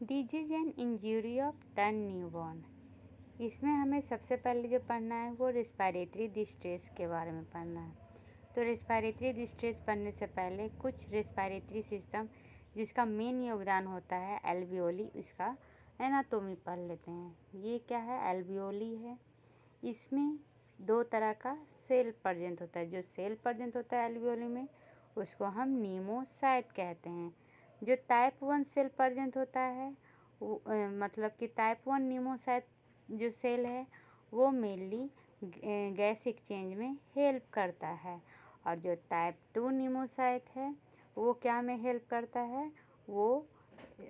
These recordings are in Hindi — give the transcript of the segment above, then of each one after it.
Disease and injury of the newborn. इसमें हमें सबसे पहले जो पढ़ना है वो रेस्पिरेटरी डिस्ट्रेस के बारे में पढ़ना है। तो रेस्पिरेटरी डिस्ट्रेस पढ़ने से पहले कुछ रेस्पिरेटरी सिस्टम जिसका मेन योगदान होता है एल्वियोली, इसका एनाटोमी पढ़ लेते हैं। ये क्या है? एल्वियोली है। इसमें दो तरह का सेल प्रेजेंट होता है। जो सेल प्रेजेंट होता है एल्वियोली में उसको हम नीमोसाइट कहते हैं। जो टाइप 1 सेल प्रेजेंट होता है वो मतलब कि टाइप 1 नीमोसाइट जो सेल है वो मेनली गैस एक्सचेंज में हेल्प करता है। और जो टाइप 2 नीमोसाइट है वो क्या में हेल्प करता है? वो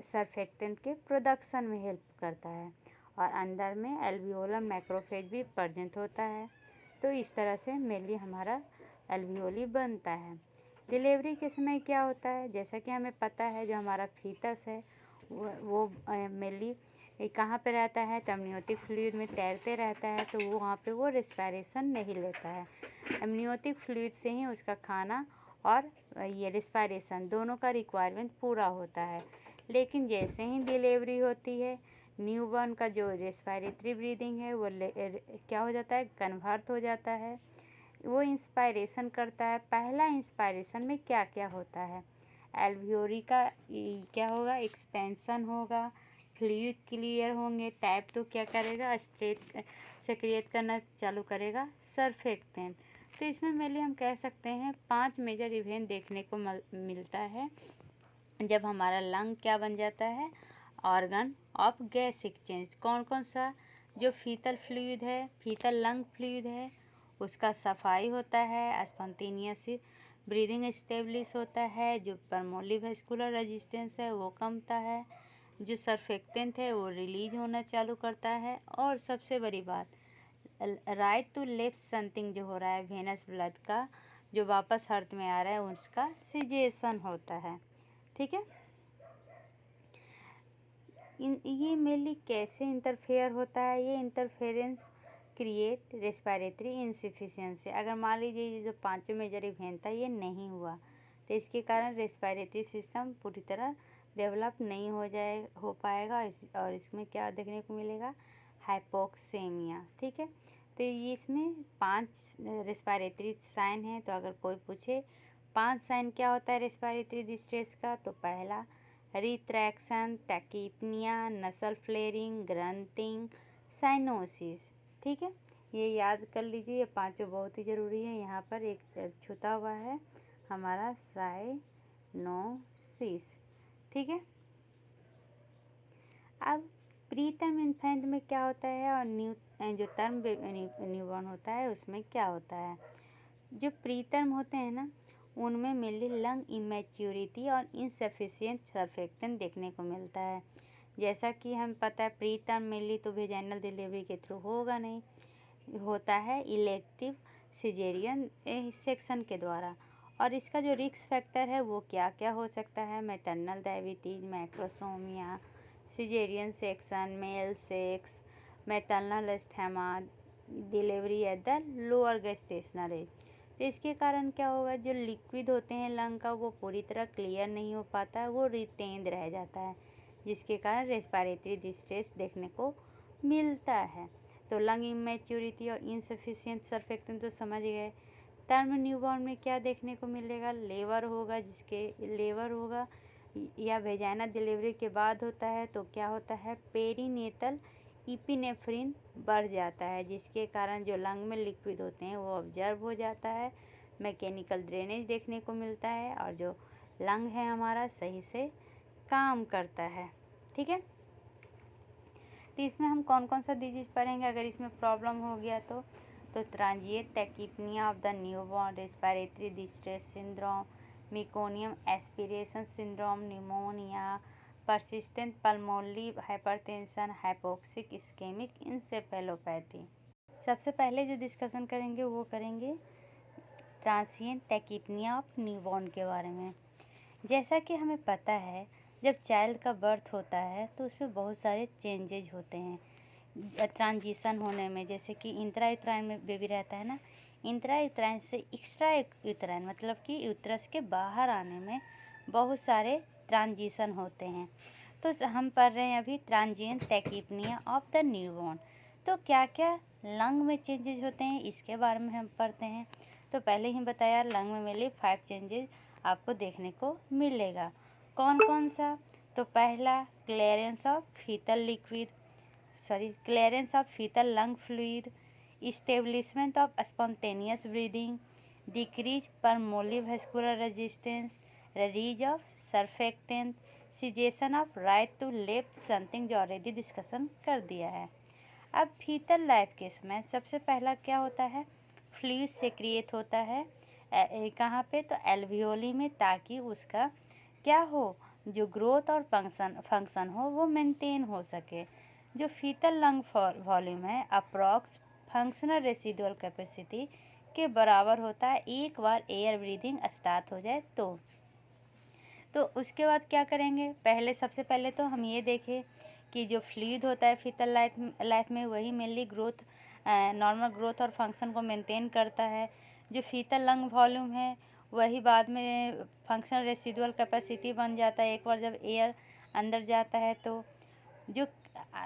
सर्फेक्टेंट के प्रोडक्शन में हेल्प करता है। और अंदर में एल्वियोलर मैक्रोफेज भी प्रेजेंट होता है। तो इस तरह से मेनली हमारा एल्वियोली बनता है। डिलीवरी के समय क्या होता है? जैसा कि हमें पता है जो हमारा फीटस है वो मेनली कहाँ पे रहता है? एमनियोटिक फ्लूइड में तैरते रहता है। तो वो वहाँ पे वो रेस्पिरेशन नहीं लेता है। एमनियोटिक फ्लूइड से ही उसका खाना और ये रेस्पिरेशन दोनों का रिक्वायरमेंट पूरा होता है। लेकिन जैसे ही डिलीवरी होती है न्यूबॉर्न का जो रेस्पिरेटरी ब्रीदिंग है वो क्या हो जाता है? कन्वर्ट हो जाता है। वो इंस्पायरेशन करता है। पहला इंस्पायरेशन में क्या क्या होता है? एल्वियोली का क्या होगा? एक्सपेंशन होगा, फ्लूइड क्लियर होंगे। टाइप 2 क्या करेगा? स्ट्रेट सेक्रिएट करना चालू करेगा सर्फेक्टेंट। तो इसमें मेनली हम कह सकते हैं 5 मेजर इवेंट देखने को मिलता है जब हमारा लंग क्या बन जाता है? Organ of gas exchange. कौन कौन सा? जो फीतल फ्लूइड है, फीतल लंग फ्लूइड है, उसका सफाई होता है। स्पॉन्टेनियस ब्रीदिंग एस्टेब्लिश होता है। जो परमोलिवैस्कुलर रेजिस्टेंस है वो कमता है। जो सर्फेक्टेंट है वो रिलीज होना चालू करता है। और सबसे बड़ी बात, राइट टू लेफ्ट शंटिंग जो हो रहा है वेनस ब्लड का जो वापस अर्थ में आ रहा है उसका सिजेशन होता है। ठीक है। ये मेनली कैसे इंटरफेयर होता है? ये इंटरफेरेंस क्रिएट रेस्पिरेटरी इनसफिशिएंसी। अगर मान लीजिए ये जो 5 मेजर इवेंट था ये नहीं हुआ तो इसके कारण रेस्पिरेटरी सिस्टम पूरी तरह डेवलप नहीं हो पाएगा। और इसमें क्या देखने को मिलेगा? हाइपोक्सेमिया। ठीक है। तो ये इसमें 5 रेस्पिरेटरी साइन है। तो अगर कोई पूछे 5 साइन क्या होता है रेस्पिरेटरी डिस्ट्रेस का, तो पहला रिट्रैक्शन, टैकीपनिया, नसल फ्लेयरिंग, ग्रंटिंग, साइनोसिस। ठीक है। ये याद कर लीजिए, ये पांचों बहुत ही ज़रूरी है। यहाँ पर एक छुटा हुआ है हमारा साइनोसिस। ठीक है। अब प्री टर्म इन्फेंट में क्या होता है और जो टर्म न्यूबॉर्न होता है उसमें क्या होता है? जो प्री टर्म होते हैं ना उनमें मेनली लंग इमेच्योरिटी और इनसफिशिएंट सर्फेक्टेंट देखने को मिलता है। जैसा कि हम पता है प्री टर्म मेनली तो वेजाइनल डिलीवरी के थ्रू होगा नहीं, होता है इलेक्टिव सिजेरियन सेक्शन के द्वारा। और इसका जो रिस्क फैक्टर है वो क्या क्या हो सकता है? Maternal diabetes, macrosomia, caesarean section, male sex, maternal asthma, delivery at the lower gestational age. तो इसके कारण क्या होगा? जो लिक्विड होते हैं लंग का वो पूरी तरह क्लियर नहीं हो पाता है, वो रिटेन्ड रह जाता है, जिसके कारण रेस्पिरेटरी डिस्ट्रेस देखने को मिलता है। तो लंग इमेच्योरिटी और इनसफिशिएंट सर्फेक्टेंट तो समझ गए। टर्म न्यूबॉर्न में क्या देखने को मिलेगा? लेबर होगा या वेजाइना डिलीवरी के बाद होता है तो क्या होता है? पेरीनेटल इपिनेफ्रिन बढ़ जाता है, जिसके कारण जो लंग में लिक्विड होते हैं वो ऑब्जर्व हो जाता है, मैकेनिकल ड्रेनेज देखने को मिलता है और जो लंग है हमारा सही से काम करता है। ठीक है। तो इसमें हम कौन कौन सा डिजीज़ पढ़ेंगे अगर इसमें प्रॉब्लम हो गया तो transient tachypnoea of the newborn, respiratory distress syndrome, meconium aspiration syndrome, pneumonia, persistent pulmonary hypertension, hypoxic ischaemic encephalopathy. सबसे पहले जो डिस्कशन करेंगे वो करेंगे ट्रांजिएंट टैकीपनिया ऑफ न्यूबॉर्न के बारे में। जैसा कि हमें पता है जब चाइल्ड का बर्थ होता है तो उसमें बहुत सारे चेंजेज होते हैं ट्रांजिशन होने में। जैसे कि इंट्रा यूट्राइन में बेबी रहता है ना, इंट्रा यूट्राइन से एक्स्ट्रा यूट्राइन मतलब कि यूट्रस के बाहर आने में बहुत सारे ट्रांजिशन होते हैं। तो हम पढ़ रहे हैं अभी transient tachypnoea of the newborn. तो क्या क्या लंग में चेंजेज होते हैं इसके बारे में हम पढ़ते हैं। तो पहले ही बताया लंग में मेनली 5 चेंजेस आपको देखने को मिलेगा। कौन कौन सा? तो पहला clearance of fetal lung fluid, establishment of spontaneous breathing, decrease pulmonary vascular resistance, release of surfactant, cessation of right to left, something जो ऑलरेडी डिस्कशन कर दिया है। अब फीटल लाइफ के समय सबसे पहला क्या होता है? फ्लूइड सेक्रिएट होता है कहाँ पे? तो एल्वियोली में, ताकि उसका क्या हो, जो ग्रोथ और फंक्शन हो वो मेंटेन हो सके। जो फीटल लंग वॉल्यूम है अप्रॉक्स फंक्शनल रेसिडुअल कैपेसिटी के बराबर होता है एक बार एयर ब्रीदिंग स्टार्ट हो जाए तो उसके बाद क्या करेंगे? सबसे पहले तो हम ये देखें कि जो फ्लूइड होता है फीटल लाइफ में वही मेनली नॉर्मल ग्रोथ और फंक्शन को मेंटेन करता है। जो फीटल लंग वॉल्यूम है वही बाद में फंक्शनल रेसिडुअल कैपेसिटी बन जाता है एक बार जब एयर अंदर जाता है। तो जो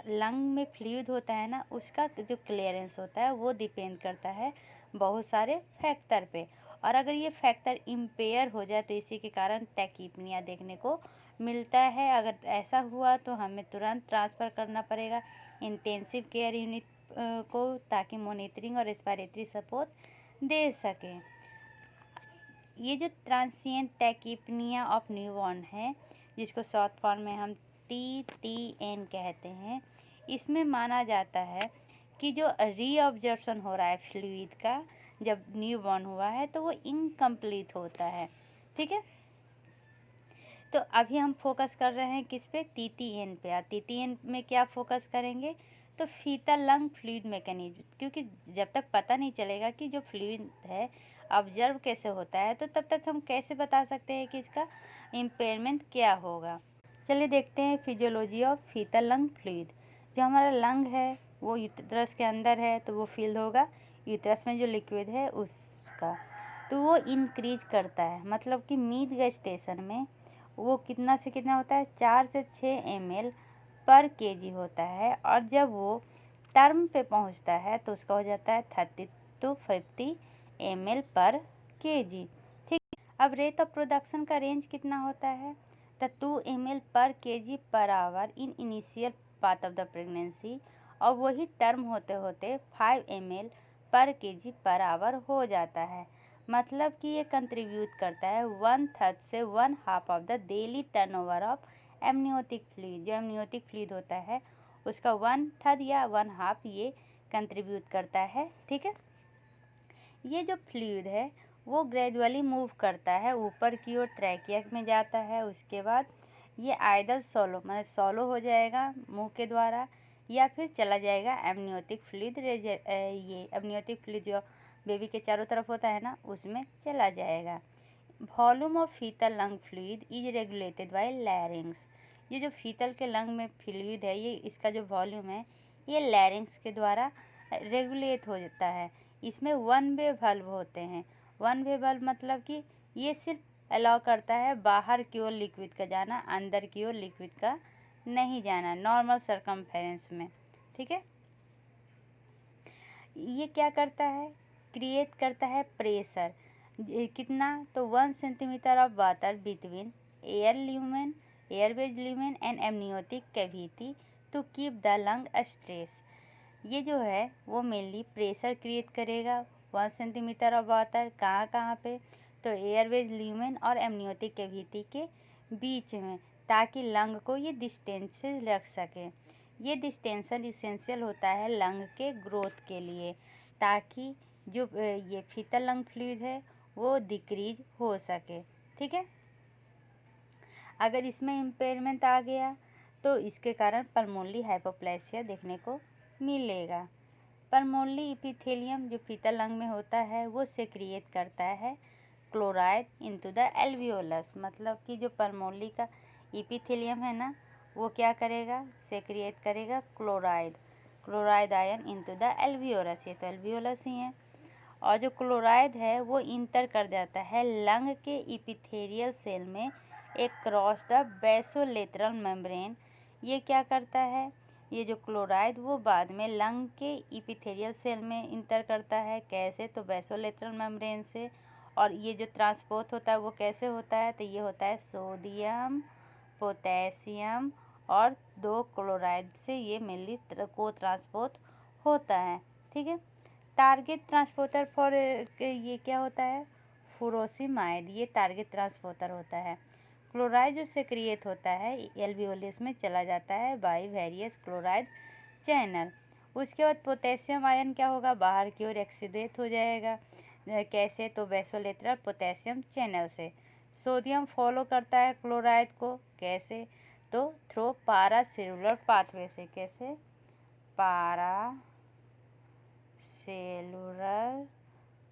लंग में फ्लूइड होता है ना, उसका जो क्लियरेंस होता है वो डिपेंड करता है बहुत सारे फैक्टर पे, और अगर ये फैक्टर इम्पेयर हो जाए तो इसी के कारण टैकिपनिया देखने को मिलता है। अगर ऐसा हुआ तो हमें तुरंत ट्रांसफ़र करना पड़ेगा इंटेंसिव केयर यूनिट को, ताकि मॉनिटरिंग और रेस्पिरेटरी सपोर्ट दे सकें। ये जो ट्रांसिएंट टैकिपनिया ऑफ न्यूबॉर्न है, जिसको शॉर्ट फॉर्म में हम TTN कहते हैं, इसमें माना जाता है कि जो रीअब्जॉर्प्शन हो रहा है फ्लूइड का जब न्यूबॉर्न हुआ है तो वो इनकम्प्लीट होता है। ठीक है, तो अभी हम फोकस कर रहे हैं किस पे? TTN पे। TTN में क्या फोकस करेंगे? तो फीटल लंग फ्लूइड मैकेनिज्म, क्योंकि जब तक पता नहीं चलेगा कि जो फ्लूइड है ऑब्जर्व कैसे होता है तो तब तक हम कैसे बता सकते हैं कि इसका इम्पेयरमेंट क्या होगा। चलिए देखते हैं physiology of fetal lung fluid. जो हमारा लंग है वो यूट्रस के अंदर है तो वो फील होगा यूट्रस में जो लिक्विड है उसका, तो वो इंक्रीज करता है। मतलब कि मिड गेस्टेशन में वो कितना से कितना होता है? 4 से 6 ml पर kg होता है, और जब वो टर्म पे पहुंचता है तो उसका हो जाता है 30 to 50 ml पर kg। ठीक, अब रेट ऑफ प्रोडक्शन का रेंज कितना होता है? तो 2 ml पर kg per hour in initial part of the pregnancy, और वही टर्म होते होते 5 ml पर kg पर आवर हो जाता है। मतलब कि ये कंट्रीब्यूट करता है 1/3 से 1/2 of the daily turnover of amniotic fluid. जो एमनियोटिक फ्लूइड होता है उसका 1/3 या 1/2 ये कंट्रीब्यूट करता है। ठीक है, ये जो फ्लूइड है वो ग्रेजुअली मूव करता है ऊपर की ओर, ट्रैकिया में जाता है। उसके बाद ये आइदर सोलो मतलब सोलो हो जाएगा मुंह के द्वारा, या फिर चला जाएगा एमनियोटिक फ्लूइड ये एमनियोटिक फ्लूइड जो बेबी के चारों तरफ होता है ना, उसमें चला जाएगा। Volume of fetal lung fluid is regulated by larynx. ये जो फीटल के लंग में फ्लूइड है, ये इसका जो वॉल्यूम है ये लैरिंग्स के द्वारा रेगुलेट हो जाता है। इसमें वन वे वाल्व होते हैं। वन वे वाल्व मतलब कि ये सिर्फ अलाउ करता है बाहर की ओर लिक्विड का जाना, अंदर की ओर लिक्विड का नहीं जाना नॉर्मल सरकमफेरेंस में। ठीक है, ये क्या करता है? क्रिएट करता है प्रेशर कितना? तो 1 centimetre of water between airways lumen and amniotic cavity to keep the lung stress. ये जो है वो मेनली प्रेशर क्रिएट करेगा 1 सेंटीमीटर ऑफ वाटर कहाँ पे? तो एयरवेज ल्यूमेन और एमनियोटिक कैविटी के बीच में, ताकि लंग को ये डिस्टेंस से रख सके। ये डिस्टेंशन इसेंशियल होता है लंग के ग्रोथ के लिए, ताकि जो ये फीटल लंग फ्लूइड है वो डिक्रीज हो सके। ठीक है, अगर इसमें इम्पेयरमेंट आ गया तो इसके कारण पल्मोनरी हाइपोप्लेसिया देखने को मिलेगा। पल्मोनरी एपिथेलियम जो फीटल लंग में होता है वो सेक्रिएट करता है क्लोराइड इनटू द एल्वियोलस। मतलब कि जो पल्मोनरी का एपिथेलियम है ना, वो क्या करेगा? सेक्रिएट करेगा chloride ion into the alveolus. ये तो एल्वियोलस ही है, और जो क्लोराइड है वो इंटर कर जाता है लंग के एपिथेलियल सेल में across the basolateral membrane। ये क्या करता है, ये जो क्लोराइड वो बाद में लंग के इपिथेलियल सेल में इंटर करता है। कैसे, तो बेसोलेटरल मेम्ब्रेन से। और ये जो ट्रांसपोर्ट होता है वो कैसे होता है, तो ये होता है सोडियम, पोटेशियम और 2 क्लोराइड से ये मेनली को ट्रांसपोर्ट होता है। ठीक है। टारगेट ट्रांसपोर्टर फॉर ये क्या होता है, फुरोसिमाइड, ये टारगेट ट्रांसपोर्टर होता है। क्लोराइड जो सेक्रिएट होता है एल्वियोलस में चला जाता है बाय वेरियस क्लोराइड चैनल। उसके बाद पोटेशियम आयन क्या होगा, बाहर की ओर एक्सीडेट हो जाएगा। कैसे, तो बेसोलेटरल पोटेशियम चैनल से। सोडियम फॉलो करता है क्लोराइड को, कैसे, तो थ्रू पारासेलुलर पाथवे से। कैसे, पारासेलुलर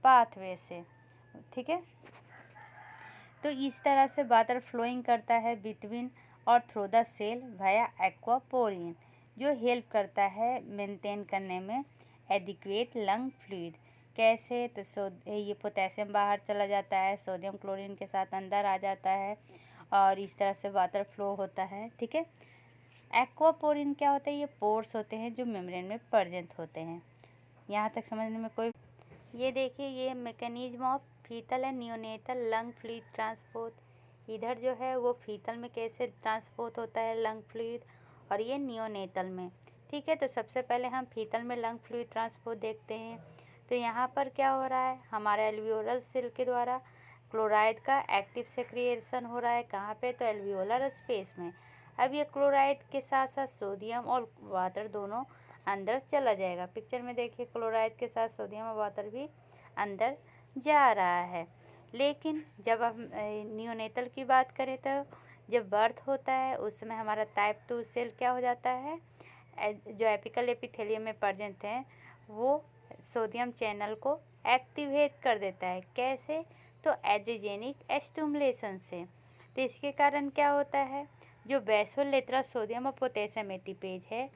पाथवे से। ठीक है। तो इस तरह से वाटर फ्लोइंग करता है बिटवीन और through the cell via aquaporin, जो हेल्प करता है मेंटेन करने में एडिक्वेट लंग फ्लूइड। कैसे, तो ये पोटेशियम बाहर चला जाता है, सोडियम क्लोरीन के साथ अंदर आ जाता है और इस तरह से वाटर फ्लो होता है। ठीक है। एक्वापोरिन क्या होता है, ये पोर्स होते हैं जो मेम्ब्रेन में प्रेजेंट होते हैं। यहाँ तक समझने में कोई, ये देखिए ये mechanism of fetal and neonatal lung fluid transport. इधर जो है वो फीटल में कैसे ट्रांसपोर्ट होता है लंग फ्लूइड, और ये नियोनेटल में। ठीक है। तो सबसे पहले हम फीटल में लंग फ्लूइड ट्रांसपोर्ट देखते हैं। तो यहाँ पर क्या हो रहा है, हमारे एल्वियोलर सेल के द्वारा क्लोराइड का एक्टिव सेक्रिएशन हो रहा है। कहाँ पे, तो एल्वियोलर स्पेस में। अब ये क्लोराइड के साथ साथ सोडियम और वाटर दोनों अंदर चला जाएगा। पिक्चर में देखिए क्लोराइड के साथ सोडियम और वाटर भी अंदर जा रहा है। लेकिन जब हम नियोनेटल की बात करें तो जब बर्थ होता है उस समय हमारा टाइप 2 सेल क्या हो जाता है, जो एपिकल एपिथेलियम में प्रेजेंट है वो सोडियम चैनल को एक्टिवेट कर देता है। कैसे, तो एड्रीजेनिक स्टिमुलेशन से। तो इसके कारण क्या होता है, जो बेसोलेटरल सोडियम और पोटेशियम एटीपेज है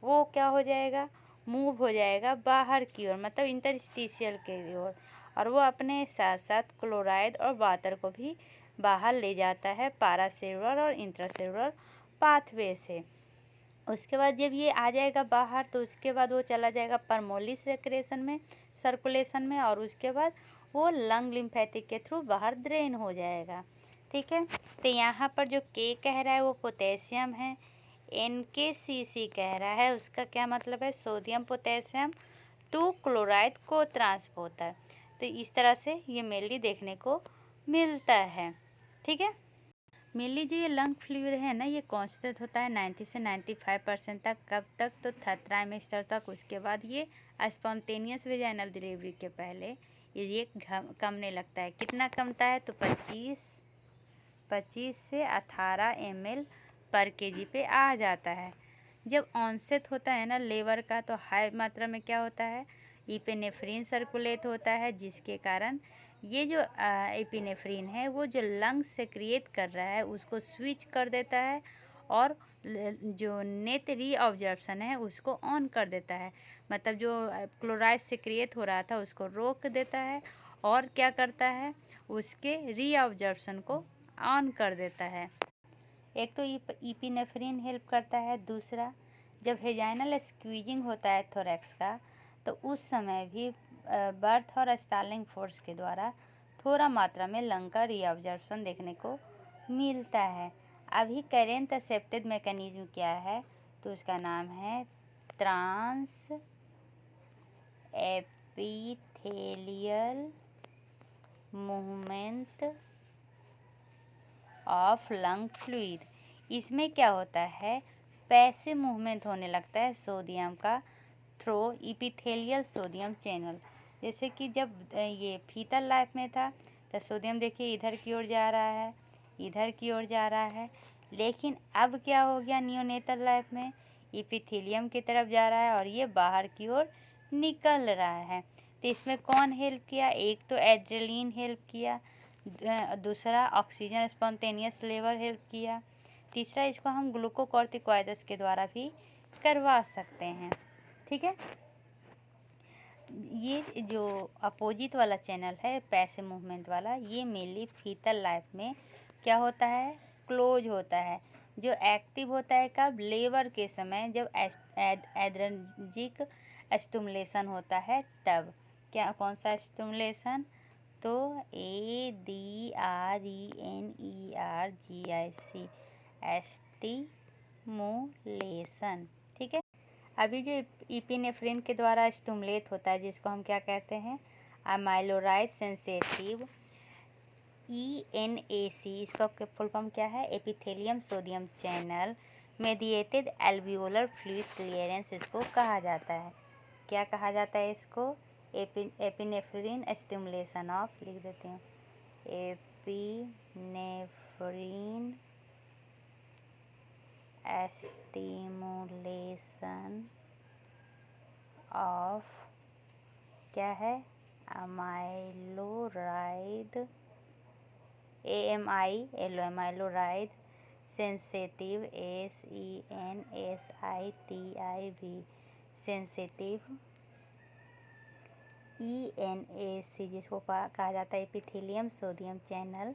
वो क्या हो जाएगा, मूव हो जाएगा बाहर की ओर, मतलब इंटरस्टिशियल की ओर, और वो अपने साथ साथ क्लोराइड और वाटर को भी बाहर ले जाता है पारासेलुलर और इंट्रासेलुलर पाथवे से। उसके बाद जब ये आ जाएगा बाहर तो उसके बाद वो चला जाएगा परमोली सेक्रेशन में, सर्कुलेशन में, और उसके बाद वो लंग लिम्फेटिक के थ्रू बाहर ड्रेन हो जाएगा। ठीक है। तो यहाँ पर जो के कह रहा है वो पोटेशियम है, NKCC कह रहा है उसका क्या मतलब है, सोडियम पोटेशियम 2 क्लोराइड को ट्रांसपोर्टर। तो इस तरह से ये मेनली देखने को मिलता है। ठीक है। मेनली जो ये लंग फ्लूइड है ना, ये कांस्टेंट होता है 90 से 95% तक। कब तक, तो थर्ड ट्राइमेस्टर तक। उसके बाद ये स्पॉन्टेनियस वेजाइनल डिलीवरी के पहले ये कमने लगता है। कितना कमता है, तो 25 से 18 ml पर kg पे आ जाता है। जब ऑनसेट होता है ना लेबर का, तो हाई मात्रा में क्या होता है, इपिनेफ्रिन सर्कुलेट होता है, जिसके कारण ये जो एपिनेफ्रिन है वो जो लंग्स से क्रिएट कर रहा है उसको स्विच कर देता है और जो नेट रीअब्जॉर्प्शन है उसको ऑन कर देता है। मतलब जो क्लोराइड से क्रिएट हो रहा था उसको रोक देता है और क्या करता है, उसके रीअब्जॉर्प्शन को ऑन कर देता है। एक तो इपिनेफ्रिन हेल्प करता है, दूसरा जब वेजाइनल स्क्वीजिंग होता है थोरैक्स का तो उस समय भी बर्थ और स्टार्लिंग फोर्स के द्वारा थोड़ा मात्रा में लंग का रीअब्जॉर्प्शन देखने को मिलता है। अभी करेंट एक्सेप्टेड मैकेनिज्म क्या है, तो उसका नाम है trans epithelial movement of lung fluid. इसमें क्या होता है, पैसिव मूवमेंट होने लगता है सोडियम का थ्रू इपिथेलियल सोडियम चैनल। जैसे कि जब ये फीटल लाइफ में था तो सोडियम देखिए इधर की ओर जा रहा है, इधर की ओर जा रहा है, लेकिन अब क्या हो गया नियोनेटल लाइफ में, इपिथेलियम की तरफ जा रहा है और ये बाहर की ओर निकल रहा है। तो इसमें कौन हेल्प किया, एक तो एड्रेलिन हेल्प किया, दूसरा ऑक्सीजन स्पॉन्टेनियस लेवल हेल्प किया, तीसरा इसको हम ग्लूकोकॉर्टिकॉइड्स के द्वारा भी करवा सकते हैं। ठीक है। ये जो अपोजिट वाला चैनल है पैसिव मूवमेंट वाला, ये मेनली फीटल लाइफ में क्या होता है, क्लोज होता है, जो एक्टिव होता है कब, लेबर के समय, जब एड्रेनर्जिक स्टिमुलेशन होता है तब। क्या, कौन सा स्टिमुलेशन, तो ADRENERGIC स्टिमुलेशन, ठीक है। अभी जो इपिनेफ्रिन के द्वारा स्टिमुलेट होता है जिसको हम क्या कहते हैं, अमाइलोराइड सेंसेटिव ENAC, इसका फुल फॉर्म क्या है, epithelium sodium channel mediated alveolar fluid clearance इसको कहा जाता है। क्या कहा जाता है इसको, एपिनेफ्रिन स्टिमुलेशन ऑफ, लिख देते हैं, एपिनेफ्रिन स्टिमुलेशन ऑफ क्या है, amiloride amiloride sensitive SENSITIV sensitive ENAC, जिसको कहा जाता है epithelium sodium channel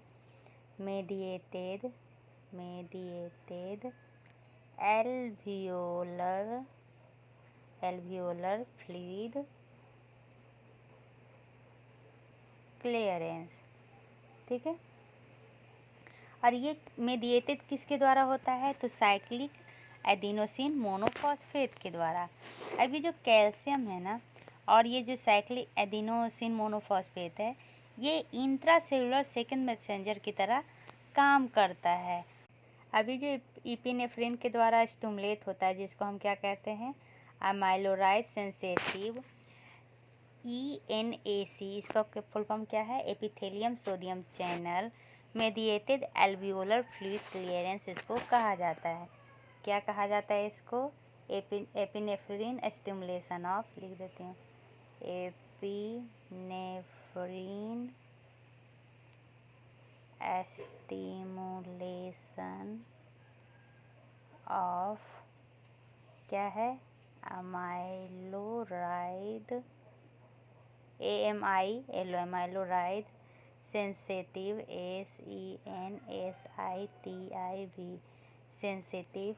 mediated alveolar fluid clearance, ठीक है। और ये मेडिएटेड किसके द्वारा होता है, तो साइक्लिक एडिनोसिन मोनोफॉस्फेट के द्वारा। अभी जो कैल्शियम है ना, और ये जो साइक्लिक एडिनोसिन मोनोफॉस्फेट है, ये इंट्रासेलुलर सेकेंड मैसेंजर की तरह काम करता है। अभी जो इपिनेफ्रिन के द्वारा स्टिमुलेट होता है जिसको हम क्या कहते हैं, अमाइलोराइड सेंसेटिव ENAC, इसका फुल फॉर्म क्या है, epithelium sodium channel mediated alveolar fluid clearance इसको कहा जाता है। क्या कहा जाता है इसको, एपिनेफ्रिन स्टिमुलेशन ऑफ, लिख देते हैं, एपिनेफ्रिन स्टिमुलेशन ऑफ क्या है, amiloride amiloride sensitive SENSITIV sensitive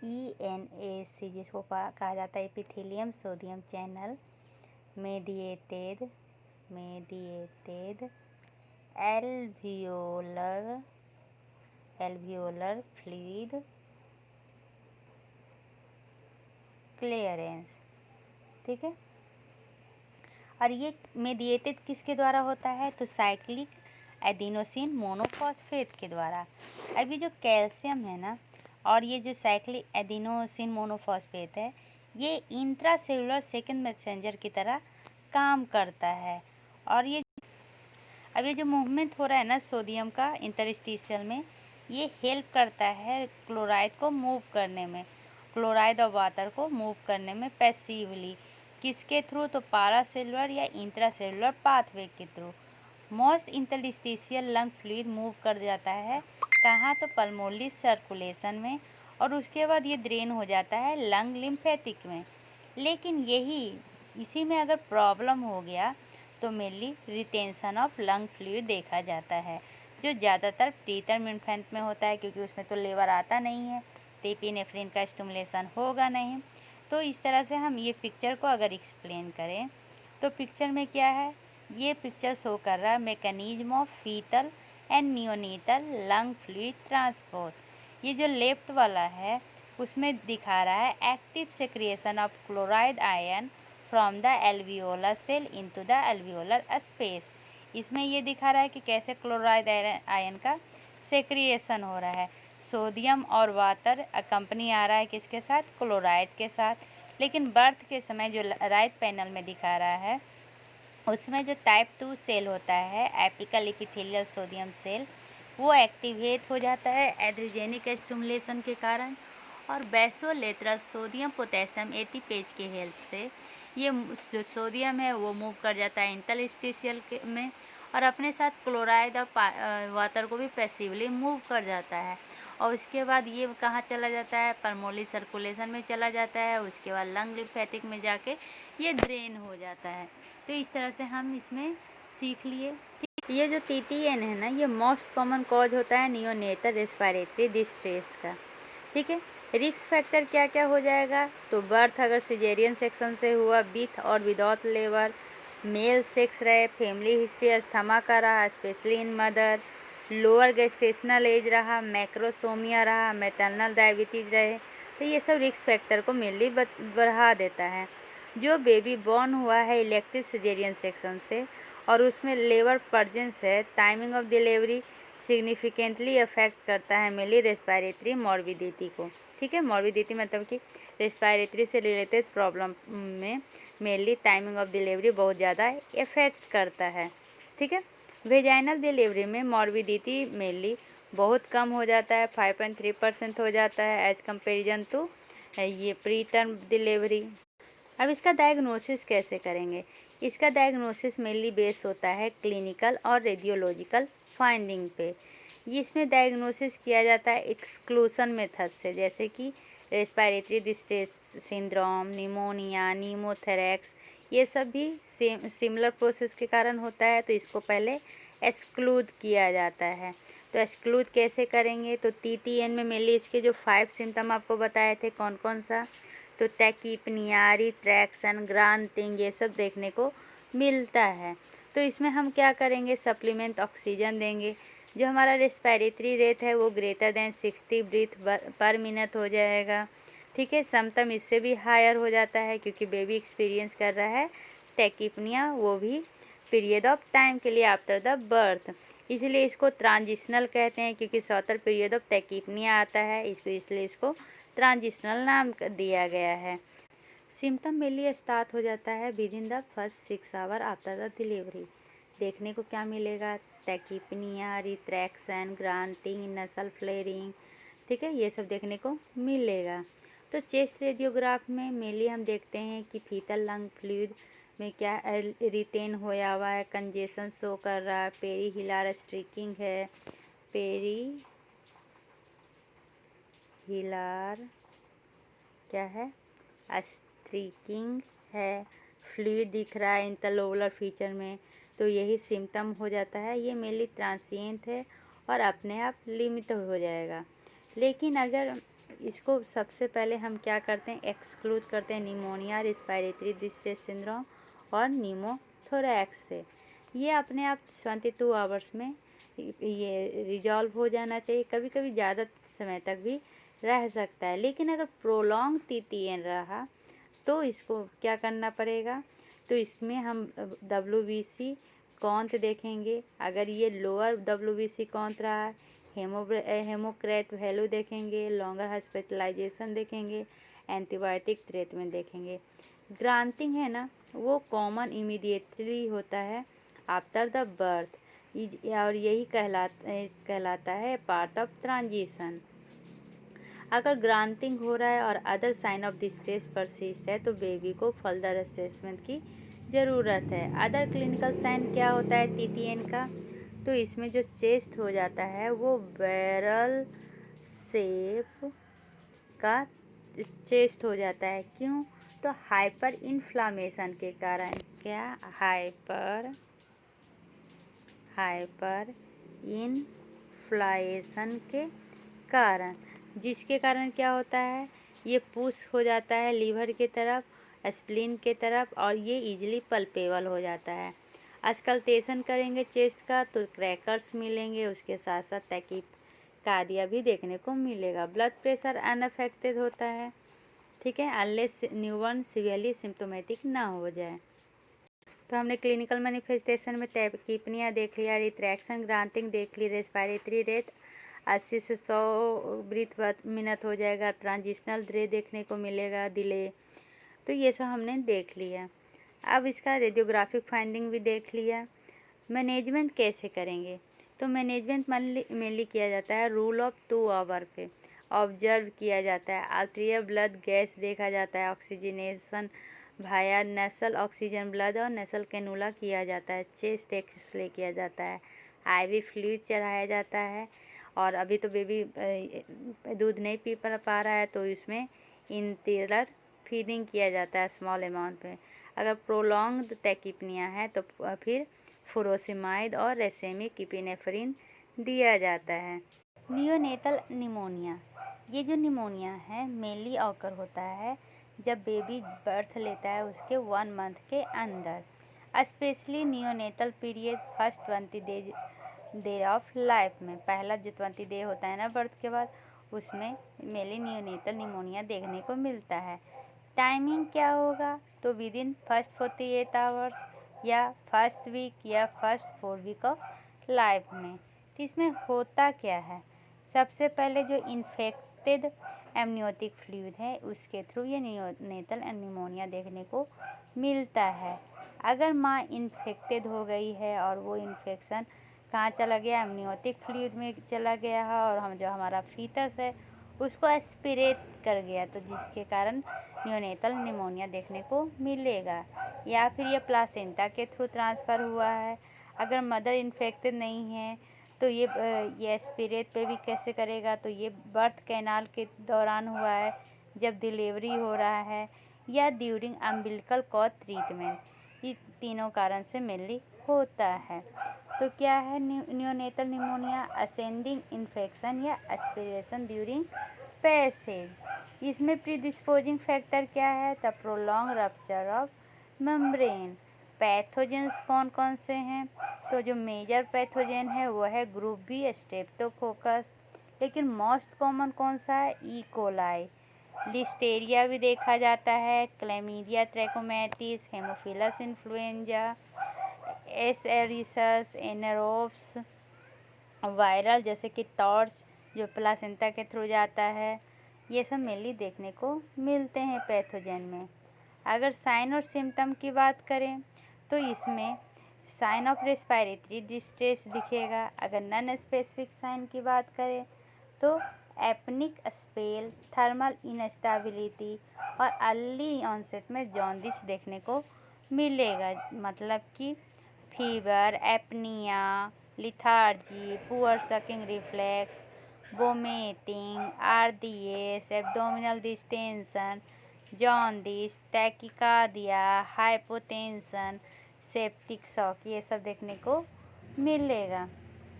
ENAC, जिसको कहा जाता है epithelium sodium channel mediated alveolar fluid clearance, ठीक है। और ये मेडिएटेड किसके द्वारा होता है, तो साइक्लिक एडिनोसिन मोनोफॉस्फेट के द्वारा। अभी जो कैल्शियम है ना, और ये जो साइक्लिक एडिनोसिन मोनोफॉस्फेट है, ये इंट्रासेलुलर सेकेंड मैसेंजर की तरह काम करता है। और ये अब ये जो मूवमेंट हो रहा है ना सोडियम का इंटरस्टिशियल में, ये हेल्प करता है क्लोराइड को मूव करने में, क्लोराइड और वाटर को मूव करने में पैसिवली। किसके थ्रू, तो पारासेलुलर या इंट्रासेलुलर पाथवे के through. Most interstitial lung fluid move कर जाता है कहाँ, तो पल्मोनरी सर्कुलेशन में, और उसके बाद ये ड्रेन हो जाता है लंग लिम्फेटिक में। लेकिन इसी में अगर प्रॉब्लम हो गया तो mainly retention of lung fluid देखा जाता है, जो ज़्यादातर प्रीटर्म इन्फेंट में होता है, क्योंकि उसमें तो लेबर आता नहीं है, तो एपिनेफ्रिन का स्टिमुलेशन होगा नहीं। तो इस तरह से हम ये पिक्चर को अगर एक्सप्लेन करें तो पिक्चर में क्या है, ये पिक्चर शो कर रहा है mechanism of fetal and neonatal lung fluid transport. ये जो लेफ्ट वाला है उसमें दिखा रहा है active secretion of chloride ion from the alveolar cell into the alveolar space. इसमें ये दिखा रहा है कि कैसे क्लोराइड आयन का सेक्रिएशन हो रहा है। सोडियम और वाटर कंपनी आ रहा है किसके साथ, क्लोराइड के साथ। लेकिन बर्थ के समय जो राइट पैनल में दिखा रहा है उसमें जो टाइप 2 सेल होता है एपिकल एपिथेलियल सोडियम सेल, वो एक्टिवेट हो जाता है एड्रोजेनिक स्टिमुलेशन के कारण, और बेसोलेटरल सोडियम पोटेशियम एटीपेज के हेल्प से ये जो सोडियम है वो मूव कर जाता है इंटरस्टिशियल में, और अपने साथ क्लोराइड और वाटर को भी पैसिवली मूव कर जाता है। और उसके बाद ये कहाँ चला जाता है, पल्मोनरी सर्कुलेशन में चला जाता है, उसके बाद लंग लिम्फेटिक में जाके ये ड्रेन हो जाता है। तो इस तरह से हम इसमें सीख लिए। ये जो TTN है ना, ये मोस्ट कॉमन कॉज होता है नियोनेटल रेस्पिरेटरी डिस्ट्रेस का। ठीक है, रिस्क फैक्टर क्या क्या हो जाएगा, तो बर्थ अगर सिजेरियन सेक्शन से हुआ विथ और विदाउट लेबर, मेल सेक्स रहे, फैमिली हिस्ट्री अस्थमा का रहा specially in mother, lower gestational age रहा, मैक्रोसोमिया रहा, मैटरनल डायबिटीज रहे, तो ये सब रिस्क फैक्टर को मेनली बढ़ा देता है। जो बेबी बॉर्न हुआ है इलेक्टिव सिजेरियन सेक्शन से और उसमें लेबर प्रेजेंस है, timing of delivery significantly affect करता है मेनली रेस्पिरेटरी मॉर्बिडिटी को। ठीक है, मॉर्बिडिटी मतलब कि रेस्पिरेटरी से रिलेटेड प्रॉब्लम में मेनली टाइमिंग ऑफ डिलीवरी बहुत ज़्यादा इफेक्ट करता है। ठीक है, वेजाइनल डिलीवरी में मॉर्बिडिटी मेनली बहुत कम हो जाता है, 5.3% हो जाता है एज कंपेरिजन टू ये प्री टर्म डिलीवरी। अब इसका डायग्नोसिस कैसे करेंगे, इसका डायग्नोसिस मेनली बेस होता है क्लिनिकल और रेडियोलॉजिकल फाइंडिंग पे। ये इसमें डायग्नोसिस किया जाता है एक्सक्लूसन मेथड से, जैसे कि रेस्पिरेटरी डिस्ट्रेस सिंड्रोम, निमोनिया, नीमोथेरेक्स, ये सब भी सिमिलर प्रोसेस के कारण होता है, तो इसको पहले एक्सक्लूड किया जाता है। तो एक्सक्लूड कैसे करेंगे, तो TTN में मेनली इसके जो 5 सिम्टम आपको बताए थे कौन कौन सा, तो टैकीपनिया, रिट्रैक्शन, ग्रांटिंग, ये सब देखने को मिलता है। तो इसमें हम क्या करेंगे, सप्लीमेंट ऑक्सीजन देंगे। जो हमारा रेस्पिरेटरी रेट है वो greater than 60 breath per minute हो जाएगा। ठीक है, समतम इससे भी हायर हो जाता है क्योंकि बेबी एक्सपीरियंस कर रहा है टैकीपनिया, वो भी पीरियड ऑफ टाइम के लिए आफ्टर द बर्थ, इसलिए इसको ट्रांजिशनल कहते हैं क्योंकि शॉर्टर पीरियड ऑफ टैकीपनिया आता है, इसलिए इसको ट्रांजिशनल नाम दिया गया है। सिम्टम मेनली स्टार्ट हो जाता है with in the first 6 hour after the delivery. देखने को क्या मिलेगा, टैकीपनिया, रिट्रैक्शन, ग्रांटिंग, नसल फ्लेयरिंग, ठीक है, ये सब देखने को मिलेगा। तो चेस्ट रेडियोग्राफ में मेनली हम देखते हैं कि फीटल लंग फ्लूइड में क्या रिटेन होया हुआ है, कंजेशन शो कर रहा है, पेरी हिलार स्ट्रीकिंग है, पेरी हिलार क्या है, स्ट्रीकिंग है, फ्लूइड दिख रहा है इंटरलोबुलर फीचर में, तो यही सिम्टम हो जाता है। ये मेनली ट्रांसिएंट है और अपने आप लिमिट हो जाएगा। लेकिन अगर इसको सबसे पहले हम क्या करते हैं, एक्सक्लूड करते हैं निमोनिया, रेस्पिरेटरी डिस्ट्रेस सिंड्रोम और नीमोथोरैक्स से। ये अपने आप 22 आवर्स में ये रिजॉल्व हो जाना चाहिए, कभी कभी ज़्यादा समय तक भी रह सकता है। लेकिन अगर प्रोलॉन्ग TTN रहा तो इसको क्या करना पड़ेगा, तो इसमें हम WBC काउंट देखेंगे। अगर ये लोअर WBC काउंट रहा, हेमोक्रेट वैल्यू देखेंगे, लॉन्गर हॉस्पिटलाइजेशन देखेंगे, एंटीबायोटिक ट्रीटमेंट देखेंगे। ग्रांटिंग है ना, वो कॉमन इमीडिएटली होता है आफ्टर द बर्थ और यही कहलाता है पार्ट ऑफ ट्रांजिशन। अगर ग्रांटिंग हो रहा है और other sign of distress persist है तो बेबी को फर्दर असेसमेंट की ज़रूरत है। अदर क्लिनिकल साइन क्या होता है TTN का, तो इसमें जो चेस्ट हो जाता है वो बैरल शेप का चेस्ट हो जाता है। क्यों, तो हाइपर इन्फ्लामेशन के कारण। क्या, हाइपर इन्फ्लामेशन के कारण, जिसके कारण क्या होता है, ये पुश हो जाता है लीवर की तरफ, स्प्लीन के तरफ और ये इजीली पल्पेबल हो जाता है। अस्कल्टेशन करेंगे चेस्ट का तो क्रैकर्स मिलेंगे, उसके साथ साथ टैकीकार्डिया भी देखने को मिलेगा। ब्लड प्रेशर अनअफेक्टेड होता है, ठीक है, अनलेस न्यूबॉर्न सीवियरली सिम्टोमेटिक ना हो जाए। तो हमने क्लिनिकल मैनिफेस्टेशन में टैकीपनिया देख लिया, रिट्रैक्शन, ग्रांटिंग देख ली, रेस्पिरेटरी रेट 80 से 100 ब्रीथ पर मिनट हो जाएगा, ट्रांजिशनल ड्रे देखने को मिलेगा, डिले, तो ये सब हमने देख लिया। अब इसका रेडियोग्राफिक फाइंडिंग भी देख लिया। मैनेजमेंट कैसे करेंगे, तो मैनेजमेंट मेनली किया जाता है रूल ऑफ 2 आवर पे, ऑब्जर्व किया जाता है, आर्टेरियल ब्लड गैस देखा जाता है, ऑक्सीजनेशन भाया नेसल ऑक्सीजन ब्लड और नेसल कैनुला किया जाता है, चेस्ट एक्सरे किया जाता है, IV फ्लूइड चढ़ाया जाता है। और अभी तो बेबी दूध नहीं पी पा रहा है तो इसमें इंटीरल फीडिंग किया जाता है स्मॉल अमाउंट में। अगर प्रोलॉन्ग्ड टैकीपनिया है तो फिर फुरोसिमाइड और रेसेमिक इपिनेफ्रिन दिया जाता है। नियोनेटल निमोनिया, ये जो निमोनिया है मेनली ऑकर होता है जब बेबी बर्थ लेता है उसके 1 मंथ के अंदर, specially neonatal period first 20 day of life में। पहला जो 20 डे होता है ना बर्थ के बाद, उसमें मेनली नियोनेटल निमोनिया देखने को मिलता है। टाइमिंग क्या होगा, तो विद इन फर्स्ट 48 आवर्स या फर्स्ट वीक या फर्स्ट 4 वीक ऑफ लाइफ में। तो इसमें होता क्या है, सबसे पहले जो इन्फेक्टेड एमनियोटिक फ्लूइड है उसके थ्रू ये नियोनेटल निमोनिया देखने को मिलता है। अगर माँ इन्फेक्टेड हो गई है और वो इन्फेक्शन कहाँ चला गया, एमनियोटिक फ्लूइड में चला गया है और हमारा फीटस है उसको एस्पिरेट कर गया, तो जिसके कारण नियोनेटल निमोनिया देखने को मिलेगा। या फिर ये प्लासेंटा के थ्रू ट्रांसफ़र हुआ है। अगर मदर इन्फेक्टेड नहीं है तो ये एस्पिरेट पे भी कैसे करेगा, तो ये बर्थ कैनाल के दौरान हुआ है, जब डिलीवरी हो रहा है, या ड्यूरिंग अम्बिलिकल कॉर्ड ट्रीटमेंट। ये तीनों कारण से मेनली होता है। तो क्या है नियोनेटल निमोनिया, असेंडिंग इन्फेक्शन या एस्पिरेशन ड्यूरिंग पैसेज। इसमें प्रीडिस्पोजिंग फैक्टर क्या है, the prolong rupture of membrane. Pathogens कौन कौन से हैं, तो जो मेजर पैथोजेन है वो है ग्रुप बी स्ट्रेप्टोकोकस, लेकिन मोस्ट कॉमन कौन सा है, ई कोलाई। लिस्टेरिया भी देखा जाता है, Chlamydia trachomatis, Haemophilus influenzae, S aureus, anaerobes, viral जैसे कि टॉर्च जो प्लासेंटा के थ्रू जाता है, ये सब मेनली देखने को मिलते हैं पैथोजन में। अगर साइन और सिम्टम की बात करें तो इसमें साइन ऑफ रेस्पिरेटरी डिस्ट्रेस दिखेगा। अगर नॉन स्पेसिफिक साइन की बात करें तो एपनिक स्पेल, थर्मल इनस्टेबिलिटी और अर्ली ऑनसेट में जॉन्डिस देखने को मिलेगा। मतलब कि fever, apnoea, lethargy, poor sucking reflex, vomiting, RDS, abdominal distension, jaundice, tachycardia, hypotension, septic shock, ये सब देखने को मिलेगा।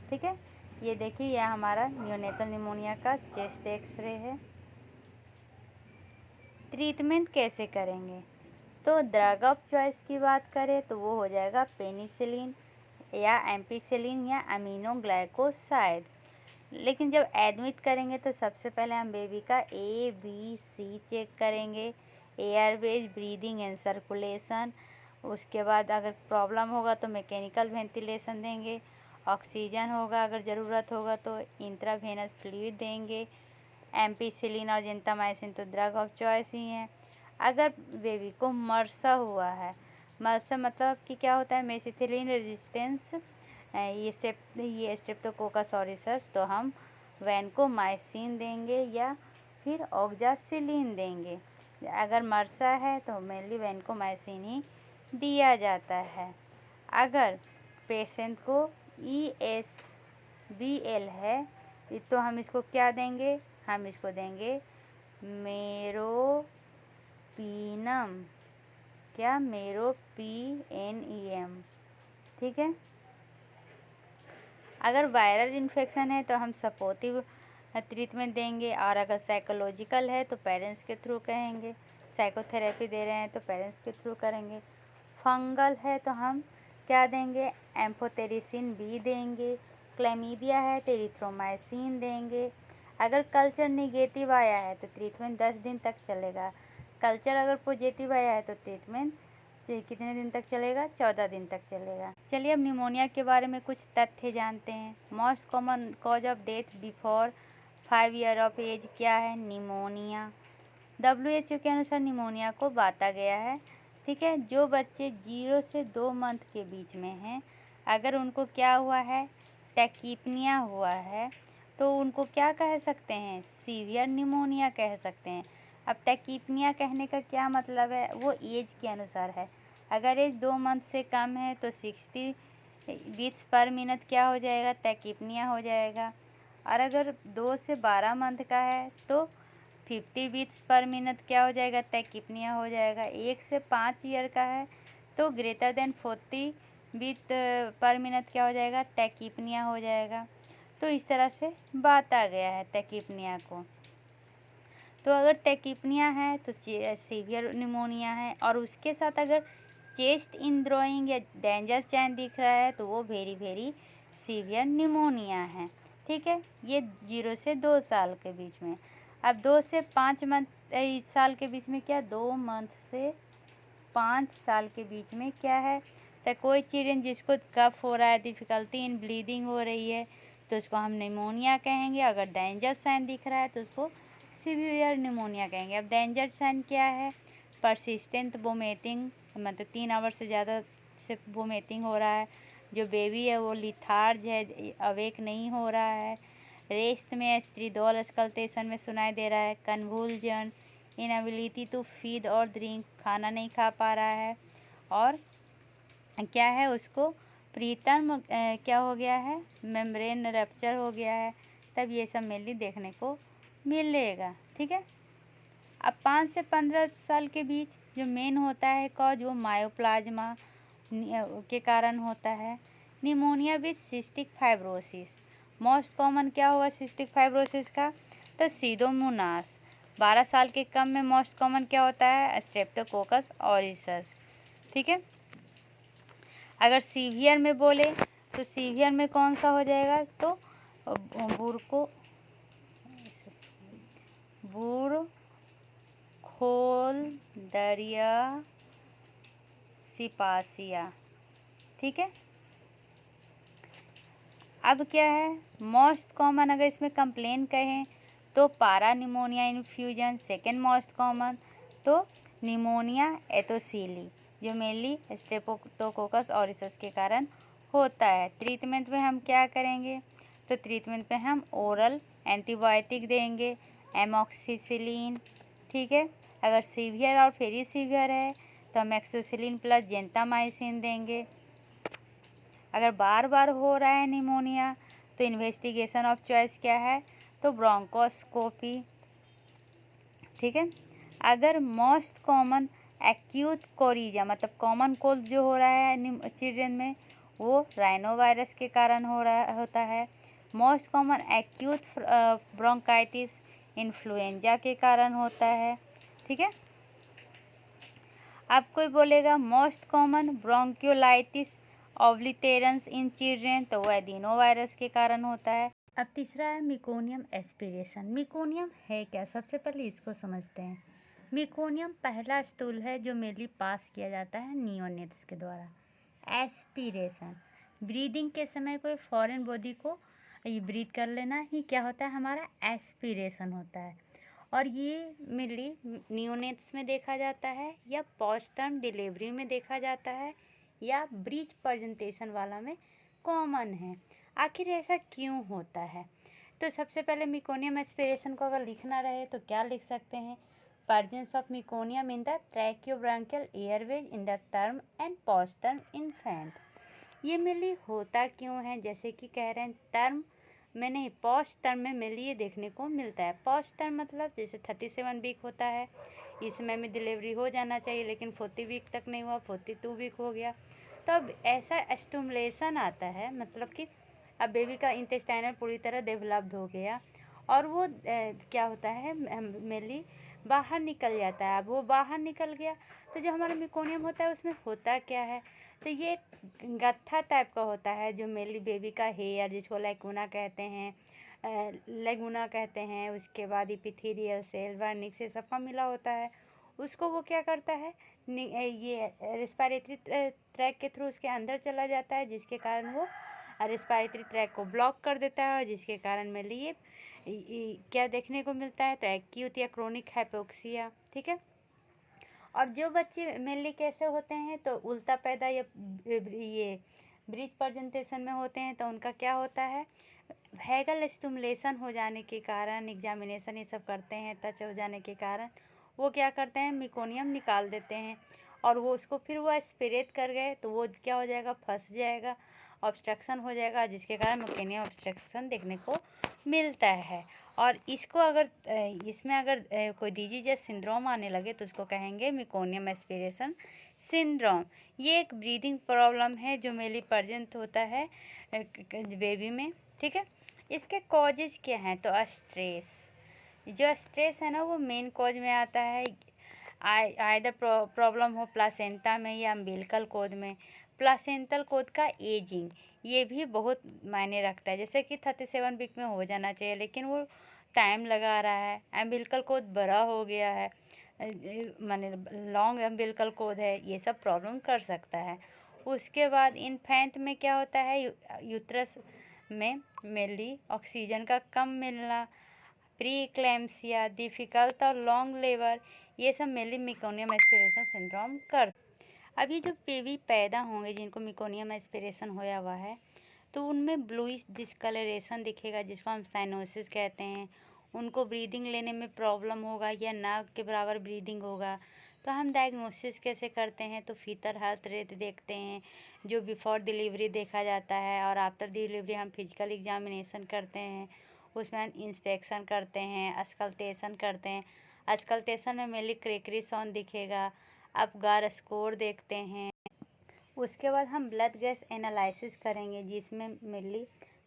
ठीक है, ये देखिए यह हमारा नियोनेटल निमोनिया का चेस्ट एक्सरे है। ट्रीटमेंट कैसे करेंगे, तो ड्रग ऑफ चॉइस की बात करें तो वो हो जाएगा पेनिसिलिन या एम्पिसिलिन या अमीनोग्लाइकोसाइड। लेकिन जब एडमिट करेंगे तो सबसे पहले हम बेबी का ABC चेक करेंगे, एयरवेज, ब्रीदिंग एंड सर्कुलेशन। उसके बाद अगर प्रॉब्लम होगा तो मैकेनिकल वेंटिलेशन देंगे, ऑक्सीजन होगा अगर ज़रूरत होगा तो इंट्रावेनस फ्लूइड देंगे। एम्पिसिलिन और जेंटामाइसिन तो ड्रग ऑफ चॉइस ही हैं। अगर बेबी को मर्सा हुआ है, मर्सा मतलब कि क्या होता है, मेसिथिलीन रेजिस्टेंस, ये स्ट्रेप्टोकोकस ऑरियस, तो हम वैनकोमाइसिन देंगे या फिर ऑक्जासिलिन देंगे। अगर मर्सा है तो मेनली वैनकोमाइसिन ही दिया जाता है। अगर पेशेंट को ESBL है तो हम इसको क्या देंगे, हम इसको देंगे मेरोपीनम, क्या, मेरोपीएनईएम। ठीक है। अगर वायरल इन्फेक्शन है तो हम सपोर्टिव ट्रीटमेंट देंगे, और अगर साइकोलॉजिकल है तो पेरेंट्स के थ्रू कहेंगे, साइकोथेरेपी दे रहे हैं तो पेरेंट्स के थ्रू करेंगे। फंगल है तो हम क्या देंगे, एम्फोटेरिसिन B देंगे। क्लैमीडिया है तो एरिथ्रोमाइसिन देंगे। अगर कल्चर निगेटिव आया है तो ट्रीटमेंट 10 दिन तक चलेगा। कल्चर अगर पॉजिटिव आया है तो ट्रीटमेंट कितने दिन तक चलेगा, 14 दिन तक चलेगा। चलिए अब निमोनिया के बारे में कुछ तथ्य जानते हैं। Most common cause of death before 5 year of age क्या है, निमोनिया। WHO के अनुसार निमोनिया को बांटा गया है। ठीक है, जो बच्चे 0 से 2 मंथ के बीच में हैं, अगर उनको क्या हुआ है, टैकीपनिया हुआ है, तो उनको क्या कह सकते हैं, सीवियर निमोनिया कह सकते हैं। अब टैकीपनिया कहने का क्या मतलब है, वो एज के अनुसार है। अगर एज 2 मंथ से कम है तो 60 बीट्स पर मिनट क्या हो जाएगा, टैकीपनिया हो जाएगा। और अगर 2 से 12 मंथ का है तो 50 बीट्स पर मिनट क्या हो जाएगा, टैकीपनिया हो जाएगा। 1 से 5 ईयर का है तो greater than 40 beat per minute क्या हो जाएगा, टैकीपनिया हो जाएगा। तो इस तरह से बात आ गया है टैकीपनिया को। तो अगर टैकीपनिया है तो सीवियर निमोनिया है, और उसके साथ अगर चेस्ट इनड्रॉइंग या डेंजर साइन दिख रहा है तो वो वेरी वेरी सीवियर निमोनिया है। ठीक है, ये 0 से 2 साल के बीच में। अब 2 से 5 मंथ इस साल के बीच में क्या, 2 मंथ से 5 साल के बीच में क्या है, तो कोई चिल्ड्रन जिसको कफ हो रहा है, डिफ़िकल्टी इन ब्लीडिंग हो रही है, तो उसको हम निमोनिया कहेंगे। अगर डेंजर साइन दिख रहा है तो उसको सीवियर निमोनिया कहेंगे। अब डेंजर साइन क्या है, परसिस्टेंट वोमिटिंग, मतलब 3 आवर से ज़्यादा से वोमिटिंग हो रहा है, जो बेबी है वो लिथार्ज है, अवेक नहीं हो रहा है, रेस्ट में स्ट्रीडोल स्कल्टेशन में सुनाई दे रहा है, कन्वुल्जन, इनएबिलिटी टू फीड और ड्रिंक, खाना नहीं खा पा रहा है, और क्या है उसको प्रीटर्म क्या हो गया है, मेम्ब्रेन रप्चर हो गया है, तब ये सब मेनली देखने को मिलेगा। ठीक है, अब 5 से 15 साल के बीच जो मेन होता है कॉज, वो मायोप्लाज्मा के कारण होता है। Pneumonia with cystic fibrosis, most common क्या होगा सिस्टिक फाइब्रोसिस का, तो सीडोमोनास। 12 साल के कम में मोस्ट कॉमन क्या होता है, स्ट्रेप्टोकोकस ऑरिसस। ठीक है, अगर सीवियर में बोले तो सीवियर में कौन सा हो जाएगा, तो बुरखोल्डरिया सिपासिया। ठीक है, अब क्या है मोस्ट कॉमन, अगर इसमें कंप्लेन कहें तो पारा pneumonia infusion second most common, तो निमोनिया एटोसीली जो मेनली स्ट्रेप्टोकोकस ऑरिसस के कारण होता है। ट्रीटमेंट में हम क्या करेंगे, तो ट्रीटमेंट में हम ओरल एंटीबायोटिक देंगे, एमॉक्सिसिलिन। ठीक है, अगर सीवियर और वेरी सीवियर है तो हम एक्सोसिलिन प्लस जेंटामाइसिन देंगे। अगर बार बार हो रहा है निमोनिया तो इन्वेस्टिगेशन ऑफ चॉइस क्या है, तो ब्रोंकोस्कोपी। ठीक है, अगर मोस्ट कॉमन एक्यूट कोरिजा, मतलब कॉमन कोल्ड जो हो रहा है चिल्ड्रन में, वो राइनो वायरस के कारण होता है। Most common acute bronchitis influenza के कारण होता है। ठीक है, अब कोई बोलेगा मोस्ट कॉमन ब्रोंक्योलाइटिस ऑब्लिटेरेंस इन चिल्ड्रेन, तो वो एडिनो वायरस के कारण होता है। अब तीसरा है मिकोनियम एस्पिरेशन। मिकोनियम है क्या, सबसे पहले इसको समझते हैं। मिकोनियम पहला स्टूल है जो मेनली पास किया जाता है नियोनेट्स के द्वारा। एस्पिरेशन, ब्रीदिंग के समय कोई फॉरेन बॉडी को ये ब्रीथ कर लेना ही क्या होता है, हमारा एस्पिरेशन होता है। और ये मेनली नियोनेट्स में देखा जाता है, या पोस्टर्म डिलीवरी में देखा जाता है, या ब्रीच प्रेजेंटेशन वाला में कॉमन है। आखिर ऐसा क्यों होता है, तो सबसे पहले मिकोनियम एस्पिरेशन को अगर लिखना रहे तो क्या लिख सकते हैं, presence of meconium in the tracheobronchial airways in the term and postterm infant. ये मेनली होता क्यों है, जैसे कि कह रहे हैं टर्म में नहीं, पोस्ट टर्म में मेनली ये देखने को मिलता है। पोस्ट टर्म मतलब जैसे 37 वीक होता है, इस समय में डिलीवरी हो जाना चाहिए, लेकिन 40 वीक तक नहीं हुआ, 42 वीक हो गया, तो अब ऐसा स्टिमुलेशन आता है, मतलब कि अब बेबी का इंटेस्टाइनल पूरी तरह डेवलप्ड हो गया, और वो क्या होता है मेनली बाहर निकल जाता है। अब वो बाहर निकल गया तो जो हमारा मिकोनियम होता है उसमें होता क्या है, तो ये गट्ठा टाइप का होता है, जो मेनली बेबी का हेयर, जिसको लैगूना कहते हैं, उसके बाद इपिथेलियल सेल, वर्निक्स, ये सबका मिला होता है। उसको वो क्या करता है, ये रेस्पिरेटरी ट्रैक के थ्रू उसके अंदर चला जाता है, जिसके कारण वो रेस्पिरेटरी ट्रैक को ब्लॉक कर देता है, और जिसके कारण में ये क्या देखने को मिलता है, तो एक्यूट या क्रोनिक हाइपोक्सिया। ठीक है, और जो बच्चे मेनली कैसे होते हैं, तो उल्टा पैदा या ये ब्रीच प्रेजेंटेशन में होते हैं, तो उनका क्या होता है, वैगल स्टिमुलेशन हो जाने के कारण, एग्जामिनेशन ये सब करते हैं, टच हो जाने के कारण वो क्या करते हैं, मिकोनियम निकाल देते हैं, और वो उसको फिर वो एस्पिरेट कर गए तो वो क्या हो जाएगा, फंस जाएगा, ऑब्स्ट्रक्शन हो जाएगा, जिसके कारण मिकोनियम ऑब्स्ट्रक्शन देखने को मिलता है। और इसको अगर इसमें अगर कोई डिजीज या सिंड्रोम आने लगे तो उसको कहेंगे मेकोनियम एस्पिरेशन सिंड्रोम। ये एक ब्रीदिंग प्रॉब्लम है जो मेनली प्रेजेंट होता है बेबी में, ठीक है। इसके कॉजेज क्या हैं? तो स्ट्रेस, जो स्ट्रेस है ना वो मेन कॉज में आता है। आइदर प्रॉब्लम हो प्लासेंटा में या अम्बिलिकल कोड में। प्लासेंटल कोड का एजिंग ये भी बहुत मायने रखता है, जैसे कि 37 वीक में हो जाना चाहिए लेकिन वो टाइम लगा रहा है। अम्बिलिकल कोड बड़ा हो गया है, माने लॉन्ग अम्बिलिकल कोड है, ये सब प्रॉब्लम कर सकता है। उसके बाद इन्फेंट में क्या होता है, यूट्रस में मेनली ऑक्सीजन का कम मिलना, प्री एक्लेम्सिया, डिफ़िकल्ट और लॉन्ग लेबर, ये सब मेनली मेकोनियम एस्पिरेशन सिंड्रोम कर। अभी जो बेबी पैदा होंगे जिनको मेकोनियम एस्पिरेशन होया हुआ है तो उनमें ब्लूइश डिस्कलरेशन दिखेगा जिसको हम साइनोसिस कहते हैं। उनको ब्रीदिंग लेने में प्रॉब्लम होगा या नाक के बराबर ब्रीदिंग होगा। तो हम डायग्नोसिस कैसे करते हैं? तो फीटल हार्ट रेट देखते हैं जो बिफोर डिलीवरी देखा जाता है, और आफ्टर डिलीवरी हम फिजिकल एग्जामिनेशन करते हैं, उसमें हम इंस्पेक्शन करते हैं, अस्कल्टेशन करते हैं। अस्कल्टेशन में मेनली क्रेकरी साउंड दिखेगा। अपगार स्कोर देखते हैं। उसके बाद हम ब्लड गैस एनालिसिस करेंगे जिसमें मेनली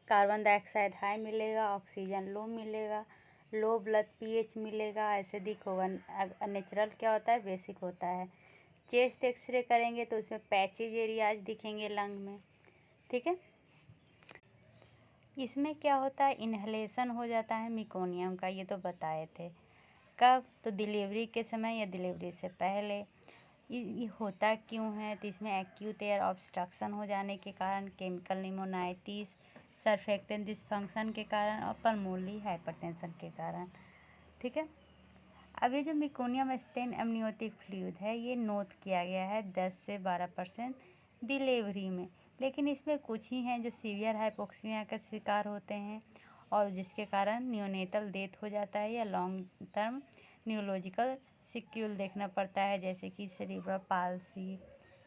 कार्बन डाइऑक्साइड हाई मिलेगा, ऑक्सीजन लो मिलेगा, लो ब्लड पीएच मिलेगा, एसिडिक होगा। नेचुरल क्या होता है, बेसिक होता है। चेस्ट एक्सरे करेंगे तो उसमें पैचेज एरियाज दिखेंगे लंग में, ठीक है। इसमें क्या होता है, इन्हलेशन हो जाता है मेकोनियम का, ये तो बताए थे। कब? तो डिलीवरी के समय या डिलीवरी से पहले। ये होता क्यों है? तो इसमें एक्यूट एयर ऑब्स्ट्रक्शन हो जाने के कारण, केमिकल निमोनाइटिस, सरफेक्टेंट डिस्फंक्शन के कारण और पल्मोनरी हाइपरटेंशन के कारण, ठीक है। अब ये जो मेकोनियम स्टेन एमनियोटिक फ्लूइड है ये नोट किया गया है 10 से 12% डिलीवरी में, लेकिन इसमें कुछ ही हैं जो सीवियर हाइपोक्सिया का शिकार होते हैं और जिसके कारण नियोनेटल डेथ हो जाता है या लॉन्ग टर्म न्यूरोलॉजिकल सिक्यूल देखना पड़ता है, जैसे कि सेरिब्रल पाल्सी,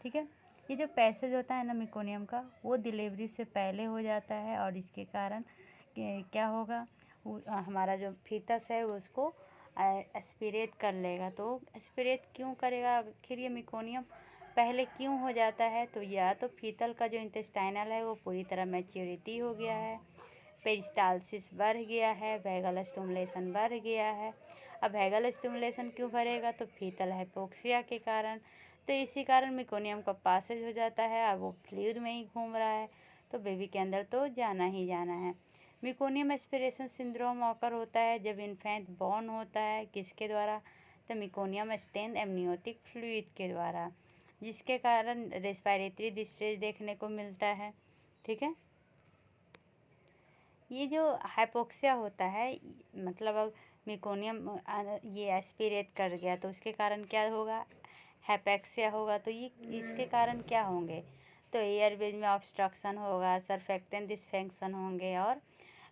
ठीक है। ये जो पैसेज होता है ना मेकोनियम का वो डिलीवरी से पहले हो जाता है और इसके कारण क्या होगा, हमारा जो फीटस है उसको एस्पिरेट कर लेगा। तो एस्पिरेट क्यों करेगा आखिर ये मेकोनियम पहले क्यों हो जाता है? तो या तो फीटल का जो इंटेस्टाइनल है वो पूरी तरह मैच्योरिटी हो गया है, पेरिस्टालसिस बढ़ गया है, वैगल स्टिमुलेशन बढ़ गया है। अब वैगल स्टिमुलेशन क्यों बढ़ेगा? तो फीटल हाइपोक्सिया के कारण। तो इसी कारण मेकोनियम का पासेज हो जाता है और वो फ्लूइड में ही घूम रहा है तो बेबी के अंदर तो जाना ही जाना है। मेकोनियम एस्पिरेशन सिंड्रोम ऑकर होता है जब इन्फेंट बॉर्न होता है, किसके द्वारा? तो मेकोनियम स्टेन एमनियोटिक फ्लूइड के द्वारा, जिसके कारण रेस्पिरेटरी डिस्ट्रेस देखने को मिलता है, ठीक है। ये जो हाइपोक्सिया होता है मतलब अब मेकोनियम ये एस्पिरेट कर गया तो उसके कारण क्या होगा, हाइपोक्सिया होगा। तो ये इसके कारण क्या होंगे? तो एयरवेज में ऑब्स्ट्रक्शन होगा, सरफेक्टेंट डिस्फंक्शन होंगे और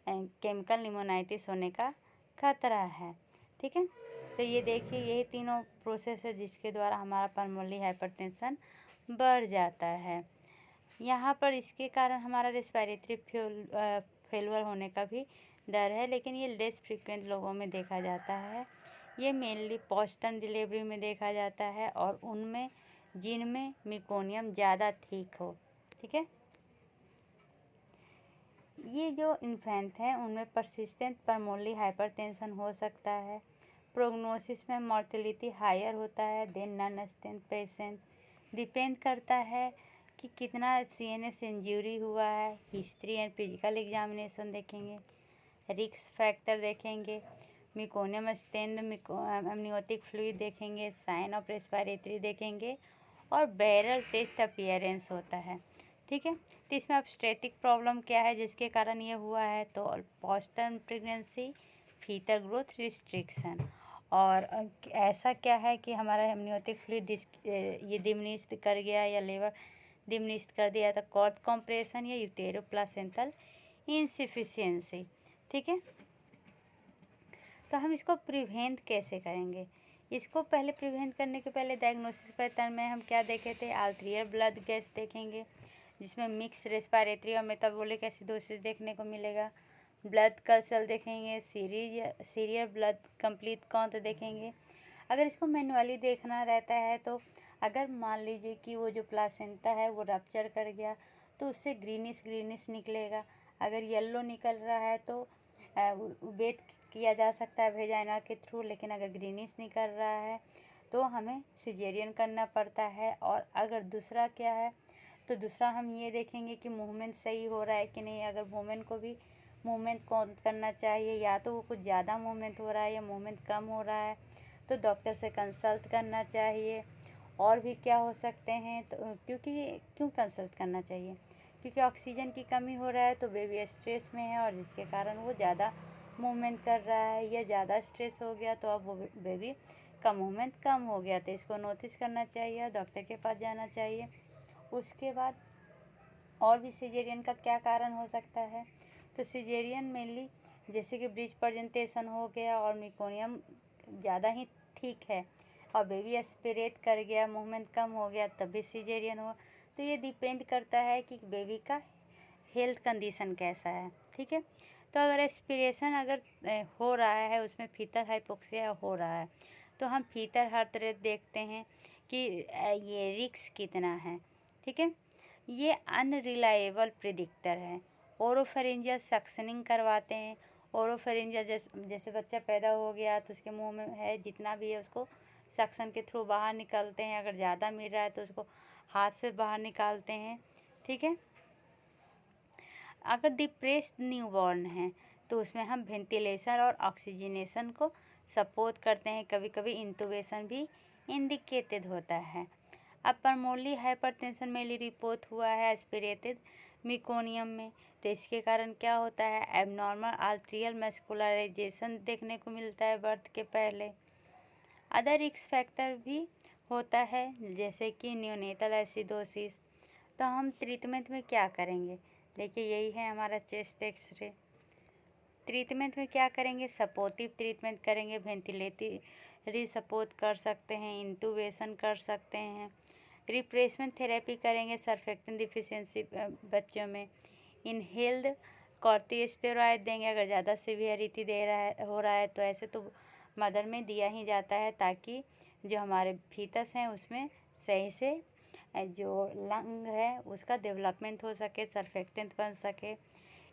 केमिकल निमोनाइटिस होने का खतरा है, ठीक है। तो ये देखिए यही तीनों प्रोसेस है जिसके द्वारा हमारा पल्मोनरी हाइपरटेंशन बढ़ जाता है। यहाँ पर इसके कारण हमारा रेस्पिरेटरी फेलुअर होने का भी डर है, लेकिन ये लेस फ्रिक्वेंट लोगों में देखा जाता है। ये मेनली पोस्टन डिलीवरी में देखा जाता है और उनमें जिनमें मेकोनियम ज़्यादा ठीक हो, ठीक है। ये जो इन्फेंट हैं उनमें परसिस्टेंट पल्मोनरी हाइपरटेंशन हो सकता है। प्रोग्नोसिस में मॉर्टेलिटी हायर होता है than non stained patient. Depend करता है कि कितना सीएनएस इंजरी हुआ है, हिस्ट्री एंड फिजिकल एग्जामिनेशन देखेंगे, रिस्क फैक्टर देखेंगे, मेकोनियम स्टेन एमनियोटिक फ्लूइड देखेंगे, साइन ऑफ रेस्पिरेटरी देखेंगे और बैरल टेस्ट अपीयरेंस होता है, ठीक है। तो इसमें ऑब्स्टेट्रिक प्रॉब्लम क्या है जिसके कारण ये हुआ है? तो पोस्टर्म प्रेगनेंसी, फीटल ग्रोथ रिस्ट्रिक्शन। और ऐसा क्या है कि हमारा एमनियोटिक फ्लूइड ये डिमिनिश्ड कर गया या लेवर डिमिनिश्ड कर दिया था, कॉर्ड कॉम्प्रेशन या यूटेरो प्लासेंटल इनसफिशिएंसी, ठीक है। तो हम इसको प्रिवेंट कैसे करेंगे? इसको पहले प्रिवेंट करने के पहले डायग्नोसिस पैटर्न में हम क्या देखे थे, आर्terial ब्लड गैस देखेंगे जिसमें मिक्स रेस्पिरेटरी और मेटाबॉलिक एसिडोसिस देखने को मिलेगा। ब्लड कल्चर देखेंगे, सीरियल ब्लड कंप्लीट काउंट देखेंगे। अगर इसको मैनुअली देखना रहता है तो अगर मान लीजिए कि वो जो प्लासेंटा है वो रप्चर कर गया तो उससे ग्रीनिश निकलेगा। अगर येलो निकल रहा है तो वेट किया जा सकता है वेजाइना के थ्रू, लेकिन अगर ग्रीनिश निकल रहा है तो हमें सिजेरियन करना पड़ता है। और अगर दूसरा क्या है तो दूसरा हम ये देखेंगे कि मूवमेंट सही हो रहा है कि नहीं। अगर मूवमेंट कौन करना चाहिए, या तो वो कुछ ज़्यादा मूवमेंट हो रहा है या मूवमेंट कम हो रहा है तो डॉक्टर से कंसल्ट करना चाहिए। और भी क्या हो सकते हैं तो क्यों कंसल्ट करना चाहिए, क्योंकि ऑक्सीजन की कमी हो रहा है तो बेबी स्ट्रेस में है और जिसके कारण वो ज़्यादा मूवमेंट कर रहा है, या ज़्यादा स्ट्रेस हो गया तो अब वो बेबी का मूवमेंट कम हो गया, तो इसको नोटिस करना चाहिए, डॉक्टर के पास जाना चाहिए। उसके बाद और भी सिजेरियन का क्या कारण हो सकता है, तो सिजेरियन मेनली जैसे कि ब्रीच प्रेजेंटेशन हो गया और मेकोनियम ज़्यादा ही ठीक है और बेबी एस्पिरेट कर गया, मूवमेंट कम हो गया, तब भी सिजेरियन हो। तो ये डिपेंड करता है कि बेबी का हेल्थ कंडीशन कैसा है, ठीक है। तो अगर एस्पिरेशन हो रहा है, उसमें फीटल हाइपोक्सिया हो रहा है, तो हम फीटल हार्ट रेट देखते हैं कि ये रिस्क कितना है, ठीक है। ये अनरिलायबल प्रिडिक्टर है। ओरोफेरिंजियल सक्शनिंग करवाते हैं। ओरोफेरिंजियल जैसे बच्चा पैदा हो गया तो उसके मुंह में है जितना भी है उसको सक्शन के थ्रू बाहर निकालते हैं। अगर ज़्यादा मिल रहा है तो उसको हाथ से बाहर निकालते हैं, ठीक है। अगर डिप्रेस्ड न्यूबॉर्न है तो उसमें हम वेंटिलेशन और ऑक्सीजनेशन को सपोर्ट करते हैं। कभी कभी इंटूबेशन भी इंडिकेटेड होता है। अब परमोली हाइपरटेंशन में रिपोर्ट हुआ है एस्पिरेटेड मेकोनियम में, तो इसके कारण क्या होता है, एबनॉर्मल आर्टेरियल मस्कुलराइजेशन देखने को मिलता है बर्थ के पहले। अदर रिस्क फैक्टर भी होता है जैसे कि न्यूनेटल एसिडोसिस। तो हम ट्रीटमेंट में क्या करेंगे, देखिए यही है हमारा चेस्ट एक्सरे। ट्रीटमेंट में क्या करेंगे, सपोर्टिव ट्रीटमेंट करेंगे, वेंटिलेटरी सपोर्ट कर सकते हैं, इंटूबेशन कर सकते हैं, रिप्लेसमेंट थेरेपी करेंगे सर्फेक्टेंट डिफिशिएंसी बच्चों में, इनहेल्ड कॉर्टिकोस्टेरॉइड देंगे अगर ज़्यादा सीवियरिटी हो रहा है तो ऐसे तो मदर में दिया ही जाता है ताकि जो हमारे फीटस हैं उसमें सही से जो लंग है उसका डेवलपमेंट हो सके, सर्फेक्टेंट बन सके।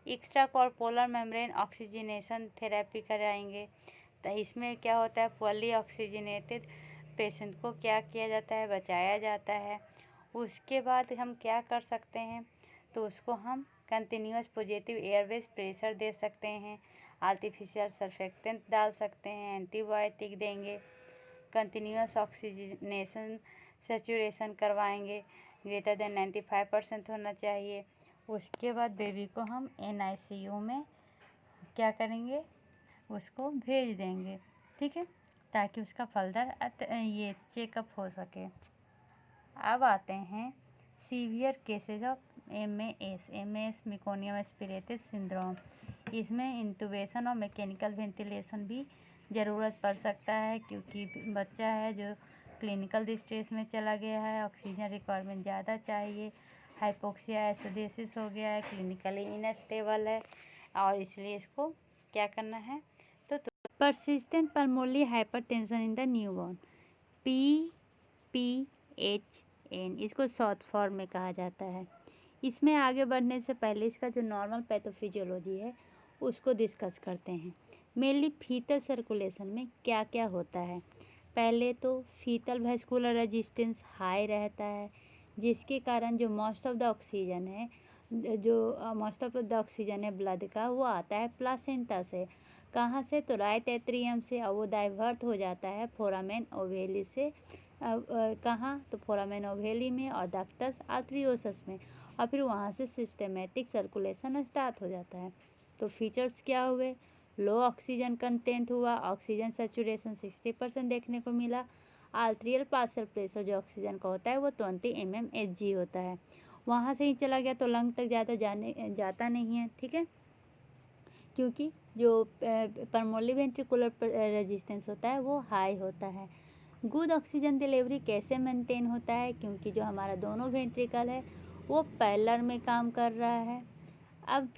Extra corporal membrane oxygenation therapy कराएंगे। तो इसमें क्या होता है, पॉली ऑक्सीजनेटेड पेशेंट को क्या किया जाता है, बचाया जाता है। उसके बाद हम क्या कर सकते हैं, तो उसको हम कंटिन्यूस पॉजिटिव एयरवेज प्रेशर दे सकते हैं, आर्टिफिशियल सर्फेक्टेंट डाल सकते हैं, एंटीबायोटिक देंगे, कंटिन्यूस ऑक्सीजनेशन सेचुरेशन करवाएंगे, ग्रेटर देन 95% होना चाहिए। उसके बाद बेबी को हम NICU में क्या करेंगे, उसको भेज देंगे, ठीक है, ताकि उसका फर्दर ये चेकअप हो सके। अब आते हैं severe cases of MAS meconium aspirated syndrome. इसमें इंटूबेशन और मैकेनिकल वेंटिलेशन भी ज़रूरत पड़ सकता है क्योंकि बच्चा है जो क्लिनिकल डिस्ट्रेस में चला गया है, ऑक्सीजन रिक्वायरमेंट ज़्यादा चाहिए, हाइपोक्सिया एसिडोसिस हो गया है, क्लिनिकली इनस्टेबल है और इसलिए इसको क्या करना है, तो persistent pulmonary hypertension in the newborn, PPHN इसको शॉर्ट फॉर्म में कहा जाता है। इसमें आगे बढ़ने से पहले इसका जो नॉर्मल पैथोफिजियोलॉजी है उसको डिस्कस करते हैं। मेनली फीटल सर्कुलेशन में क्या क्या होता है। पहले तो फीटल वेस्कुलर रेजिस्टेंस हाई रहता है जिसके कारण जो मोस्ट ऑफ द ऑक्सीजन है ब्लड का वो आता है प्लासेंटा से। कहाँ से, तो राइट एट्रियम से, और वो डाइवर्ट हो जाता है फोरामेन ओवेली से कहाँ, तो फोरामेन ओवेली में और डक्टस आर्टरियोसस में, और फिर वहाँ से सिस्टेमेटिक सर्कुलेशन स्टार्ट हो जाता है। तो फीचर्स क्या हुए, लो ऑक्सीजन कंटेंट हुआ, ऑक्सीजन सेचुरेशन 60% देखने को मिला, आर्टेरियल पार्शियल प्रेशर जो ऑक्सीजन का होता है वो 20 mmHg होता है, वहाँ से ही चला गया तो लंग तक जाता नहीं है, ठीक है, क्योंकि जो परमोली वेंट्रिकुलर रेजिस्टेंस होता है वो हाई होता है। गुड ऑक्सीजन डिलीवरी कैसे मेंटेन होता है, क्योंकि जो हमारा दोनों वेंट्रिकल है वो पैरेलल में काम कर रहा है। अब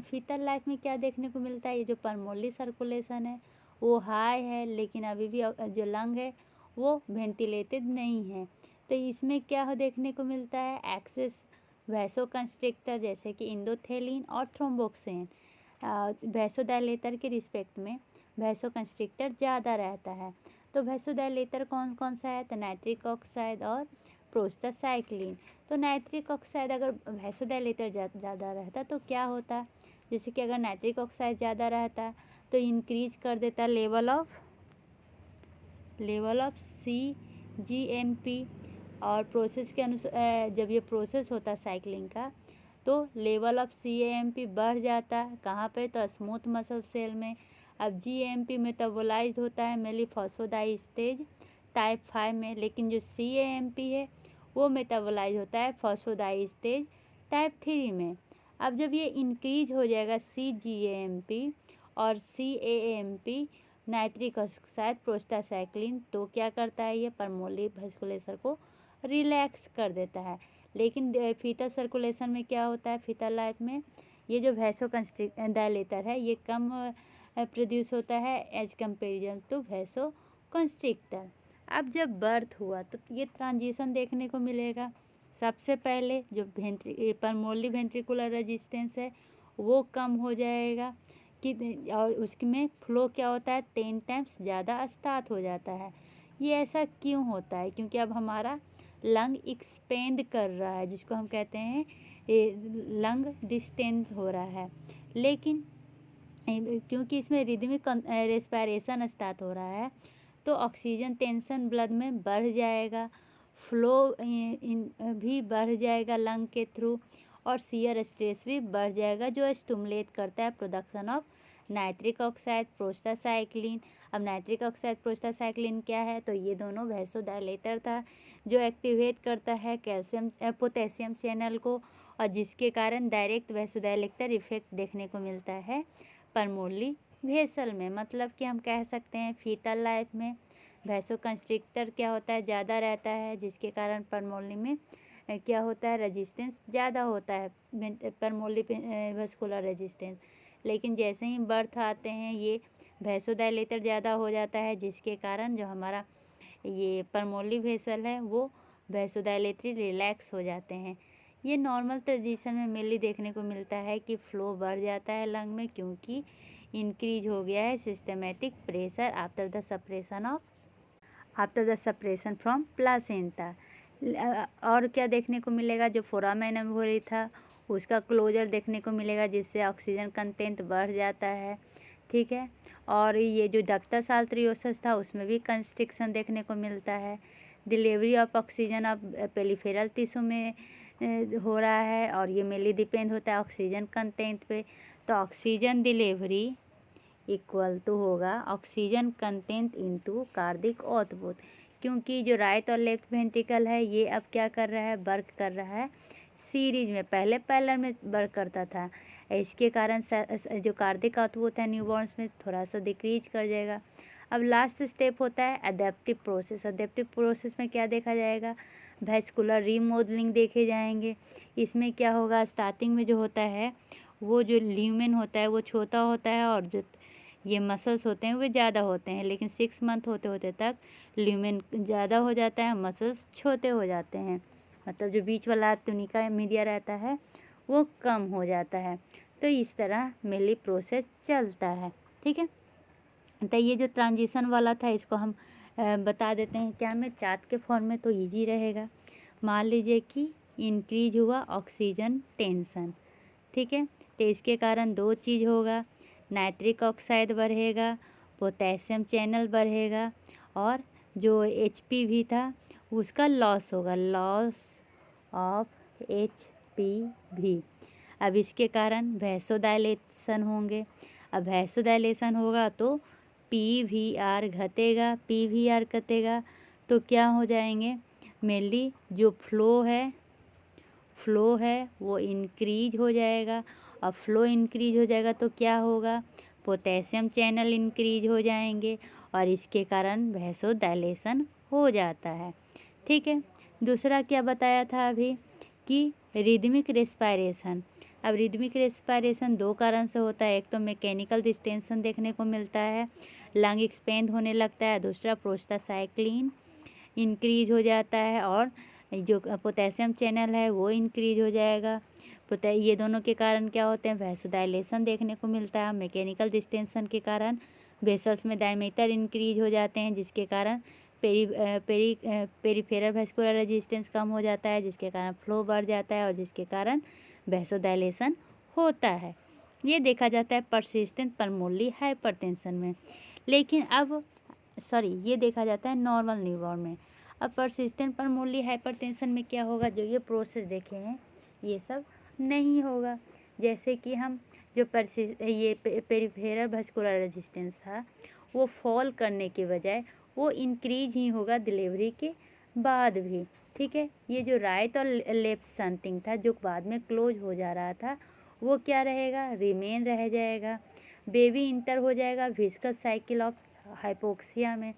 फीटल लाइफ में क्या देखने को मिलता है, ये जो पल्मोनरी सर्कुलेशन है वो हाई है, लेकिन अभी भी जो लंग है वो वेंटिलेटेड नहीं है। तो इसमें क्या देखने को मिलता है, एक्सेस वैसोकंस्ट्रिक्टर जैसे कि इंडोथेलिन और थ्रोम्बोक्सिन। वैसोडायलेटर के रिस्पेक्ट में वैसोकंस्ट्रिक्टर ज़्यादा रहता है। तो वैसोडायलेटर कौन कौन सा है, तो नाइट्रिक ऑक्साइड और प्रोस्टासाइक्लिन। तो नाइट्रिक ऑक्साइड अगर वैसोडायलेटर ज़्यादा रहता तो क्या होता, जैसे कि अगर नाइट्रिक ऑक्साइड ज़्यादा रहता तो इंक्रीज कर देता लेवल ऑफ CGMP। और प्रोसेस के अनुसार जब ये प्रोसेस होता साइक्लिंग का तो लेवल ऑफ CAMP बढ़ जाता है, कहाँ पर, तो स्मूथ मसल सेल में। अब GAMP मेटाबोलाइज्ड होता है मेनली फॉस्फोडाइस्टेज टाइप 5 में, लेकिन जो CAMP है वो मेटाबोलाइज होता है फॉस्फोडाइस्टेज टाइप 3 में। अब जब ये इंक्रीज हो जाएगा CGAMP और CAMP नाइट्रिक ऑक्साइड प्रोस्टासाइक्लिन, तो क्या करता है, ये पल्मोनरी वेस्कुलेशन को रिलैक्स कर देता है। लेकिन फीटल सर्कुलेशन में क्या होता है, फीटल लाइफ में ये जो वैसोडायलेटर है ये कम प्रोड्यूस होता है एज कंपेरिजन टू वैसोकंस्ट्रिक्टर। अब जब बर्थ हुआ तो ये ट्रांजिशन देखने को मिलेगा। सबसे पहले जो पल्मोनरी वेंट्रिकुलर रेजिस्टेंस है वो कम हो जाएगा कि, और उसमें फ्लो क्या होता है 10 टाइम्स ज़्यादा स्टार्ट हो जाता है। ये ऐसा क्यों होता है, क्योंकि अब हमारा लंग एक्सपेंड कर रहा है, जिसको हम कहते हैं लंग डिस्टेंस हो रहा है। लेकिन क्योंकि इसमें रिदमिक रेस्पिरेशन स्टार्ट हो रहा है तो ऑक्सीजन टेंशन ब्लड में बढ़ जाएगा, फ्लो भी बढ़ जाएगा लंग के थ्रू, और शियर स्ट्रेस भी बढ़ जाएगा जो स्टिमुलेट करता है production of nitric oxide prostacyclin. अब नाइट्रिक ऑक्साइड प्रोस्टासाइक्लिन क्या है, तो ये दोनों वैसोडायलेटर था जो एक्टिवेट करता है पोटेशियम चैनल को, और जिसके कारण डायरेक्ट वैसोडायलेटर इफेक्ट देखने को मिलता है पल्मोनरी वेसल में। मतलब कि हम कह सकते हैं फीटल लाइफ में वैसोकंस्ट्रिक्टर क्या होता है, ज़्यादा रहता है, जिसके कारण पल्मोनरी में क्या होता है, रेजिस्टेंस ज़्यादा होता है, पल्मोनरी वेस्कुलर रेजिस्टेंस। लेकिन जैसे ही बर्थ आते हैं ये वैसोडायलेटर ज़्यादा हो जाता है, जिसके कारण जो हमारा ये पल्मोनरी वेसल है वो वैसोडायलेटरी रिलैक्स हो जाते हैं। ये नॉर्मल पोजीशन में मेनली देखने को मिलता है कि फ्लो बढ़ जाता है लंग में, क्योंकि इंक्रीज हो गया है systematic pressure after the separation from placenta. और क्या देखने को मिलेगा, जो फोरामेन एम्बोली था उसका क्लोजर देखने को मिलेगा, जिससे ऑक्सीजन कंटेंट बढ़ जाता है, ठीक है। और ये जो डक्टस आर्टेरियोसस था उसमें भी कंस्ट्रिक्शन देखने को मिलता है। Delivery of oxygen of peripheral tissue में हो रहा है, और ये मेनली डिपेंड होता है ऑक्सीजन कंटेंट पे। तो ऑक्सीजन डिलीवरी इक्वल टू होगा oxygen content into cardiac output, क्योंकि जो राइट और लेफ्ट वेंट्रिकल है ये अब क्या कर रहा है, वर्क कर रहा है सीरीज में, पहले पैरेलल में वर्क करता था। इसके कारण जो कार्डिक आउटपुट है न्यूबॉर्न्स में थोड़ा सा डिक्रीज कर जाएगा। अब लास्ट स्टेप होता है अडेप्टिव प्रोसेस। अडेप्टिव प्रोसेस में क्या देखा जाएगा, वैस्कुलर रीमॉडलिंग देखे जाएंगे। इसमें क्या होगा, स्टार्टिंग में जो होता है वो जो ल्यूमेन होता है वो छोटा होता है, और जो ये मसल्स होते हैं वो ज़्यादा होते हैं, लेकिन 6 मंथ होते होते तक ल्यूमेन ज़्यादा हो जाता है, मसल्स छोटे हो जाते हैं। मतलब जो बीच वाला ट्यूनिका मीडिया रहता है वो कम हो जाता है। तो इस तरह मेनली प्रोसेस चलता है, ठीक है। तो ये जो ट्रांजिशन वाला था इसको हम बता देते हैं क्या में, चार्ट के फॉर्म में, तो ईजी रहेगा। मान लीजिए कि इंक्रीज हुआ ऑक्सीजन टेंशन, ठीक है, तो इसके कारण दो चीज़ होगा, नाइट्रिक ऑक्साइड बढ़ेगा, पोटेशियम चैनल बढ़ेगा, और जो HPV था उसका लॉस होगा, लॉस ऑफ HPV। अब इसके कारण वैसोडायलेशन होंगे। अब वैसोडायलेशन होगा तो PVR घटेगा, PVR घटेगा तो क्या हो जाएंगे, मेनली जो फ्लो है वो इंक्रीज हो जाएगा, और फ्लो इंक्रीज हो जाएगा तो क्या होगा, पोटेशियम चैनल इंक्रीज हो जाएंगे, और इसके कारण वैसोडायलेशन हो जाता है, ठीक है। दूसरा क्या बताया था अभी कि रिदमिक रेस्पिरेशन, अब रिदमिक रेस्पिरेशन दो कारण से होता है, एक तो मैकेनिकल डिस्टेंशन देखने को मिलता है, लंग एक्सपेंड होने लगता है, दूसरा प्रोस्टासाइक्लिन इंक्रीज हो जाता है और जो पोटेशियम चैनल है वो इंक्रीज हो जाएगा। ये दोनों के कारण क्या होते हैं, वैसोडाइलेशन देखने को मिलता है। मैकेनिकल डिस्टेंशन के कारण वेसल्स में डायमीटर इंक्रीज हो जाते हैं, जिसके कारण पेरीफेरल वैस्कुलर रेजिस्टेंस कम हो जाता है, जिसके कारण फ्लो बढ़ जाता है और जिसके कारण वैसोडाइलेशन होता है। ये देखा जाता है परसिस्टेंट पल्मोनरी हाइपरटेंशन में। लेकिन अब ये देखा जाता है नॉर्मल न्यूबॉर्न में। अब परसिस्टेंट पल्मोनरी हाइपरटेंशन में क्या होगा, जो ये प्रोसेस देखे हैं ये सब नहीं होगा। जैसे कि हम जो पेरिफेरल वैस्कुलर रेजिस्टेंस था वो फॉल करने के बजाय वो इंक्रीज ही होगा डिलीवरी के बाद भी। ठीक है, ये जो राइट और लेफ्ट शंटिंग था जो बाद में क्लोज हो जा रहा था वो क्या रहेगा, रिमेन रह जाएगा। बेबी इंटर हो जाएगा विस्कस साइकिल ऑफ हाइपोक्सिया में।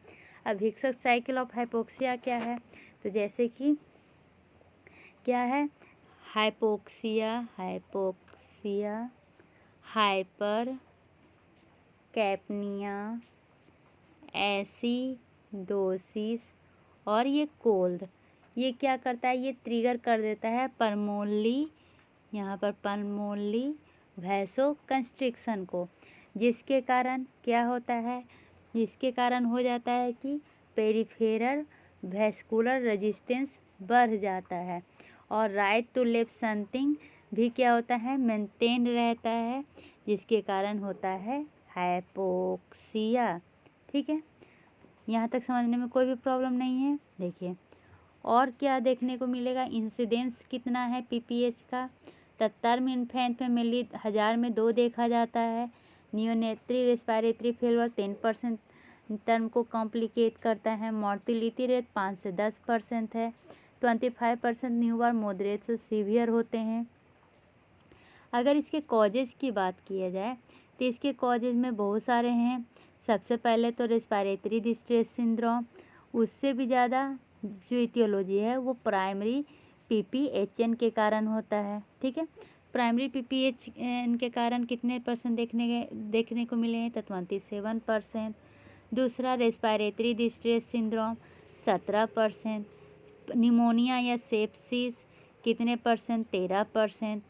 अब विस्कस साइकिल ऑफ हाइपोक्सिया क्या है, तो जैसे कि क्या है, हाइपोक्सिया हाइपर कैपनिया एसिडोसिस और ये कोल्ड, ये क्या करता है, ये ट्रिगर कर देता है पल्मोनरी, यहाँ पर पल्मोनरी वैसो कंस्ट्रिक्शन को, जिसके कारण क्या होता है, जिसके कारण हो जाता है कि पेरिफेरल वैस्कुलर रेजिस्टेंस बढ़ जाता है और राइट टू लेफ्ट शंटिंग भी क्या होता है, मेंटेन रहता है, जिसके कारण होता है हाइपोक्सिया। ठीक है, यहाँ तक समझने में कोई भी प्रॉब्लम नहीं है। देखिए और क्या देखने को मिलेगा, इंसिडेंस कितना है पीपीएच का, 73 इन्फेंट में मिली 1000 में 2 देखा जाता है। नियोनेटरी रेस्पिरेटरी फेलियर 10% टर्म को कॉम्प्लिकेट करता है। मॉर्टिलिटी रेट 5 से 10% है। 25% न्यूबॉर्न मॉडरेट से सीवियर होते हैं। अगर इसके कॉजेज़ की बात किया जाए तो इसके कॉजेज़ में बहुत सारे हैं। सबसे पहले तो रेस्पिरेटरी डिस्ट्रेस सिंड्रोम, उससे भी ज़्यादा जो इटियोलॉजी है वो प्राइमरी पीपीएचएन के कारण होता है। ठीक है, प्राइमरी पीपीएचएन के कारण कितने परसेंट देखने को मिले हैं, तो 27%। दूसरा रेस्पिरेटरी डिस्ट्रेस सिंड्रोम 17%। निमोनिया या सेप्सिस कितने परसेंट, 13%।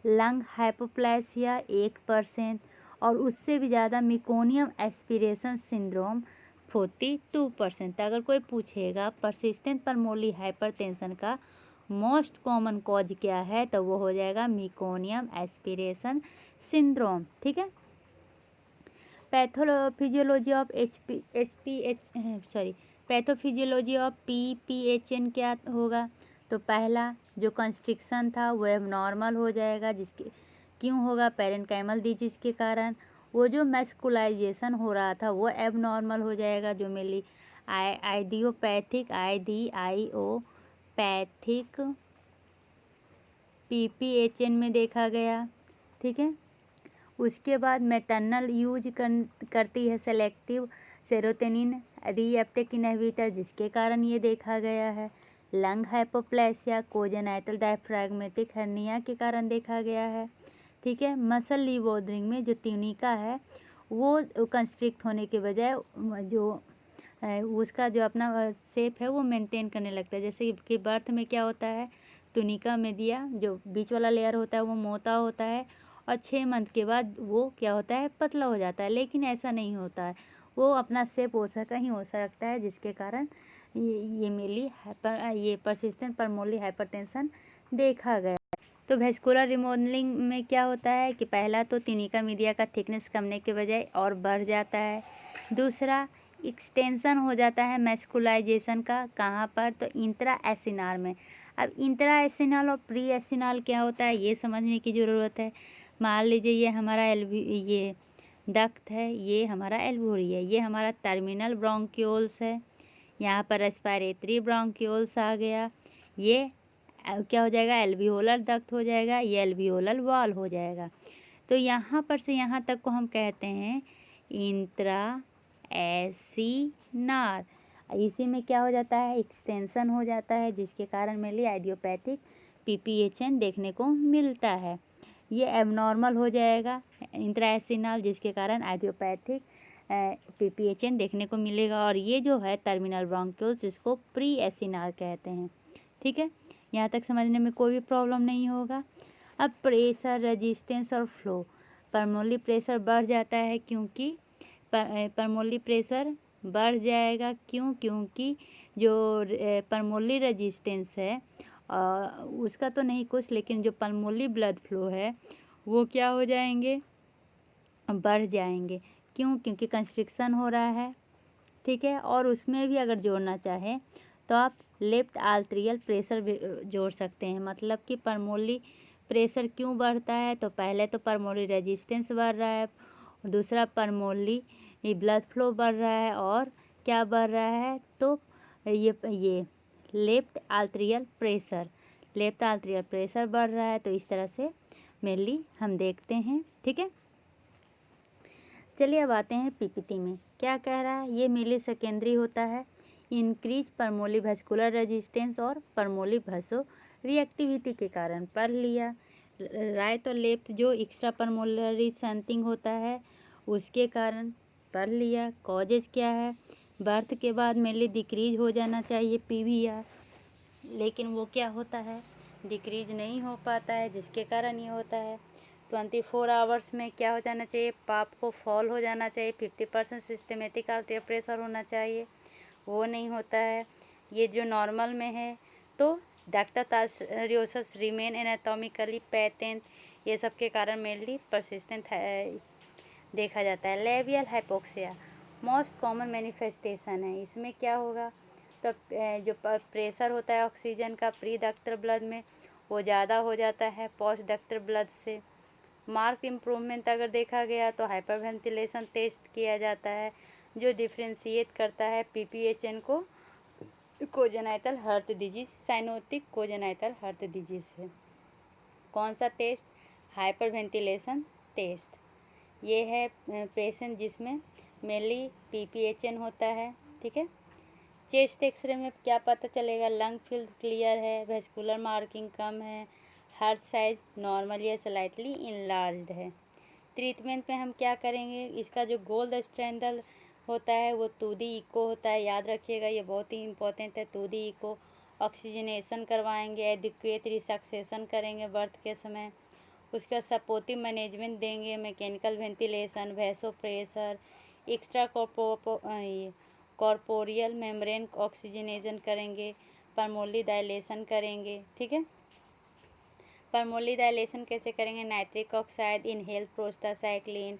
लंग हाइपोप्लासिया 1% और उससे भी ज़्यादा मिकोनियम एस्पिरेशन सिंड्रोम 42%। अगर कोई पूछेगा परसिस्टेंट पल्मोनरी हाइपरटेंशन का मोस्ट कॉमन कॉज क्या है, तो वो हो जाएगा मिकोनियम एस्पिरेशन सिंड्रोम। ठीक है, पैथोफिजियोलॉजी ऑफ पीपीएचएन क्या होगा, तो पहला जो कंस्ट्रिक्शन था वो एबनॉर्मल हो जाएगा, जिसके क्यों होगा, पेरेन्काइमल डिजीज के कारण। वो जो मैस्कुलाइजेशन हो रहा था वो एबनॉर्मल हो जाएगा, जो मेनली आइडियोपैथिक पीपीएचएन में देखा गया। ठीक है, उसके बाद मैटरनल यूज करती है सेलेक्टिव सेरोटोनिन रीएप्टेक इनहिबिटर, जिसके कारण ये देखा गया है। लंग हाइपोप्लेसिया कोजेनाइटल डायफ्रैग्मेटिक हर्निया के कारण देखा गया है। ठीक है, मसल रीबॉर्डरिंग में जो ट्यूनिका है वो कंस्ट्रिक्ट होने के बजाय जो उसका जो अपना शेप है वो मेंटेन करने लगता है। जैसे कि बर्थ में क्या होता है, ट्यूनिका मीडिया जो बीच वाला लेयर होता है वो मोटा होता है और 6 मंथ के बाद वो क्या होता है, पतला हो जाता है। लेकिन ऐसा नहीं होता है, वो अपना शेप कहीं हो सकता है, जिसके कारण ये परसिस्टेंट पल्मोनरी हाइपरटेंशन देखा गया। तो वेस्कुलर रिमॉडलिंग में क्या होता है कि पहला तो ट्यूनिका मीडिया का थिकनेस कमने के बजाय और बढ़ जाता है। दूसरा एक्सटेंशन हो जाता है मैस्कुलाइजेशन का, कहाँ पर, तो इंट्रा एसिनाल में। अब इंट्रा एसिनाल और प्री एसिनाल क्या होता है ये समझने की ज़रूरत है। मान लीजिए ये हमारा ये डक्ट है, ये हमारा एल्वोरी है, ये हमारा टर्मिनल ब्रोंक्यूल्स है, यहाँ पर रेस्पिरेटरी ब्रोंक्यूल्स आ गया, ये क्या हो जाएगा, एल्वियोलर डक्ट हो जाएगा, ये एल्वियोलर वॉल हो जाएगा। तो यहाँ पर से यहाँ तक को हम कहते हैं इंट्रा एसिनाल। इसी में क्या हो जाता है, एक्सटेंशन हो जाता है, जिसके कारण मेनली आइडियोपैथिक पीपीएचएन देखने को मिलता है। ये एबनॉर्मल हो जाएगा इंट्राएसिनल, जिसके कारण आइडियोपैथिक PPHN देखने को मिलेगा। और ये जो है टर्मिनल ब्रोंक्यूल्स, जिसको प्री एसिनल कहते हैं। ठीक है, यहाँ तक समझने में कोई भी प्रॉब्लम नहीं होगा। अब प्रेशर, रेजिस्टेंस और फ्लो। परमोली प्रेशर बढ़ जाता है क्योंकि परमोली प्रेशर बढ़ जाएगा क्योंकि जो परमोली रेजिस्टेंस है उसका तो नहीं कुछ, लेकिन जो परमोली ब्लड फ्लो है वो क्या हो जाएंगे, बढ़ जाएंगे। क्योंकि कंस्ट्रिक्शन हो रहा है। ठीक है, और उसमें भी अगर जोड़ना चाहें तो आप लेफ्ट आर्टेरियल प्रेशर भी जोड़ सकते हैं। मतलब कि परमोली प्रेशर क्यों बढ़ता है, तो पहले तो परमोली रेजिस्टेंस बढ़ रहा है, दूसरा परमोली ब्लड फ्लो बढ़ रहा है, और क्या बढ़ रहा है, तो ये लेफ्ट आर्टेरियल प्रेशर बढ़ रहा है। तो इस तरह से मेनली हम देखते हैं। ठीक है, चलिए अब आते हैं PPT में क्या कह रहा है। ये मेनली सेकेंडरी होता है। इंक्रीज परमोली वेस्कुलर रेजिस्टेंस और परमोली वैसो रिएक्टिविटी के कारण पढ़ लिया। राइट और लेफ्ट जो एक्स्ट्रा परमोलरी शंटिंग होता है उसके कारण पढ़ लिया। कॉजेज क्या है, बर्थ के बाद मेनली डिक्रीज हो जाना चाहिए PVR, लेकिन वो क्या होता है, डिक्रीज नहीं हो पाता है, जिसके कारण ये होता है। 24 आवर्स में क्या हो जाना चाहिए, पाप को फॉल हो जाना चाहिए, 50% सिस्टमेटिक आर्टेरियल प्रेशर होना चाहिए, वो नहीं होता है। ये जो नॉर्मल में है तो डाक्टाटारियोसिस रिमेन एनाटॉमिकली पैटेंट, ये सब के कारण मेनली परसिस्टेंट देखा जाता है। Labial hypoxia most common manifestation है। इसमें क्या होगा, तो जो प्रेशर होता है ऑक्सीजन का प्री डक्टर ब्लड में वो ज़्यादा हो जाता है पोस्ट डक्टर ब्लड से। मार्क इम्प्रूवमेंट अगर देखा गया तो हाइपरवेंटिलेशन टेस्ट किया जाता है, जो डिफ्रेंशिएट करता है PPHN को congenital heart disease, cyanotic congenital heart disease से। कौन सा टेस्ट, हाइपरवेंटिलेशन टेस्ट। ये है पेशेंट जिसमें मेनली PPHN होता है। ठीक है, चेस्ट एक्सरे में क्या पता चलेगा, लंग फील्ड क्लियर है, वेस्कुलर मार्किंग कम है, हार्ट साइज नॉर्मल या स्लाइटली इनलार्ज्ड है। ट्रीटमेंट में हम क्या करेंगे, इसका जो गोल्ड स्टैंडर्ड होता है वो 2D इको होता है, याद रखिएगा ये बहुत ही इंपॉर्टेंट है। 2D इको, ऑक्सीजनेशन करवाएंगे, एडिक्वेट रिसक्सेशन करेंगे बर्थ के समय, उसका सपोर्टिव मैनेजमेंट देंगे, mechanical ventilation, vasopressor, extra corporeal membrane oxygenation करेंगे, परमोली डायलेशन करेंगे। ठीक है, परमोली डायलेशन कैसे करेंगे, nitric oxide, inhale prostacyclin,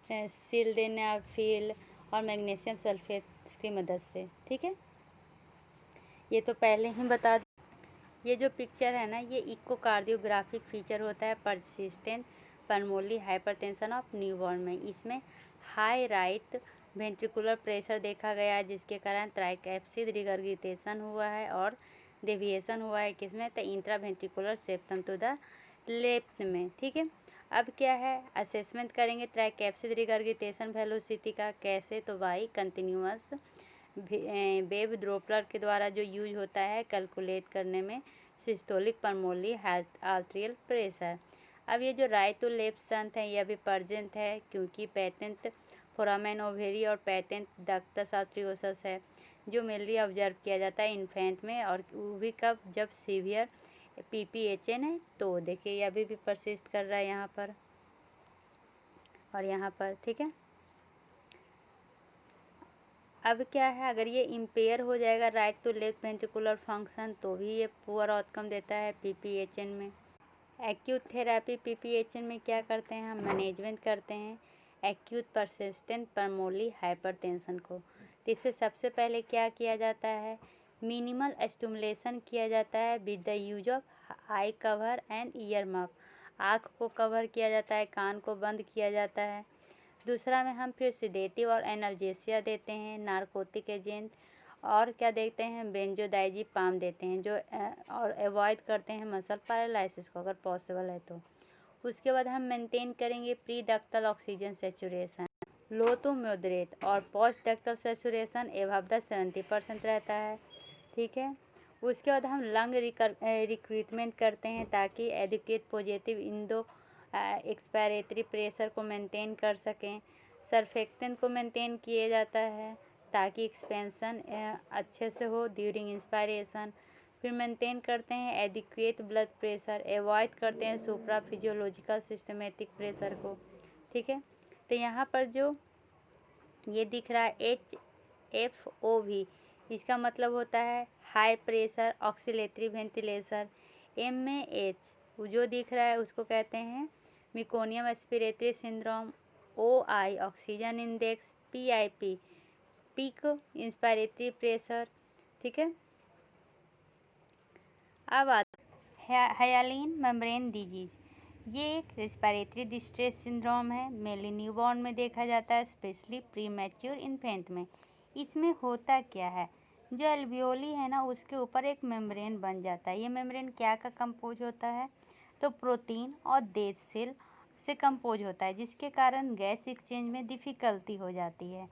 sildenafil और मैग्नीशियम सल्फेट की मदद से। ठीक है, ये तो पहले ही बता। ये जो पिक्चर है ना, ये इकोकार्डियोग्राफिक फीचर होता है परसिस्टेंट परमोली हाइपरटेंशन ऑफ न्यूबॉर्न में। इसमें हाई राइट वेंट्रिकुलर प्रेशर देखा गया है, जिसके कारण ट्राइकैप्सिड रिगर्गिटेशन हुआ है और डेविएशन हुआ है किसमें, तो intraventricular septum to the left में। ठीक है, अब क्या है, असेसमेंट करेंगे ट्राइकैप्सिड रिगर्गिटेशन वेलोसिटी का। कैसे, तो बाई कंटिन्यूअस वेव ड्रॉपलर के द्वारा जो यूज होता है कैलकुलेट करने में सिस्टोलिक परमोली आर्टेरियल प्रेशर। अब ये जो राइट टू लेफ्ट शंट है यह भी प्रेजेंट है क्योंकि पेटेंट फोरामेन ओवेरी और पेटेंट डक्टस आर्टेरियोसस है, जो मेनली ऑब्जर्व किया जाता है इन्फेंट में, और वो भी कब, जब सीवियर PPHN है। तो देखिए ये अभी भी परसिस्ट कर रहा है यहाँ पर और यहाँ पर। ठीक है, अब क्या है, अगर ये इम्पेयर हो जाएगा right to left ventricular function तो भी ये पुअर आउटकम देता है PPHN में। एक्यूट थेरेपी PPHN में क्या करते हैं, हम मैनेजमेंट करते हैं एक्यूट परसिस्टेंट परमोली हाइपरटेंशन को। तो इससे सबसे पहले क्या किया जाता है, मिनिमल स्टिमुलेशन किया जाता है with the use of I cover and year muff. आँख को कवर किया जाता है, कान को बंद किया जाता है। दूसरा में हम फिर सिडेटिव और एनाल्जेसिया देते हैं, नारकोटिक एजेंट, और क्या देते हैं, बेंजोडाइजिपाम देते हैं, जो और अवॉइड करते हैं मसल पैरालिसिस को अगर पॉसिबल है तो। उसके बाद हम मेंटेन करेंगे pre ductal oxygen saturation low to moderate, और post ductal saturation above the 70% रहता है। ठीक है, उसके बाद हम लंग रिक्रूटमेंट करते हैं ताकि एडिक्वेट पॉजिटिव एक्सपायरेटरी प्रेशर को मेंटेन कर सकें। सरफेक्टेंट को मेंटेन किया जाता है ताकि एक्सपेंशन अच्छे से हो ड्यूरिंग इंस्पायरेशन। फिर मेंटेन करते हैं एडिक्वेट ब्लड प्रेशर, अवॉइड करते हैं सुप्रा फिजियोलॉजिकल सिस्टमेटिक प्रेशर को। ठीक है, तो यहाँ पर जो ये दिख रहा है HFOV, इसका मतलब होता है high pressure oscillatory ventilation. M में H जो दिख रहा है उसको कहते हैं meconium aspiratory syndrome. OI oxygen index. PIP peak inspiratory pressure. ठीक है, अब हाइलाइन मेम्ब्रेन डिजीज, ये एक रेस्पिरेटरी डिस्ट्रेस सिंड्रोम है। मेनली न्यूबॉर्न में देखा जाता है, स्पेशली प्री मैच्योर इन्फेंट में। इसमें होता क्या है, जो एल्वियोली है ना उसके ऊपर एक मेम्ब्रेन बन जाता है। ये मेम्ब्रेन क्या का कंपोज होता है, तो प्रोटीन और डेड सेल से कंपोज होता है, जिसके कारण गैस एक्सचेंज में डिफ़िकल्टी हो जाती है।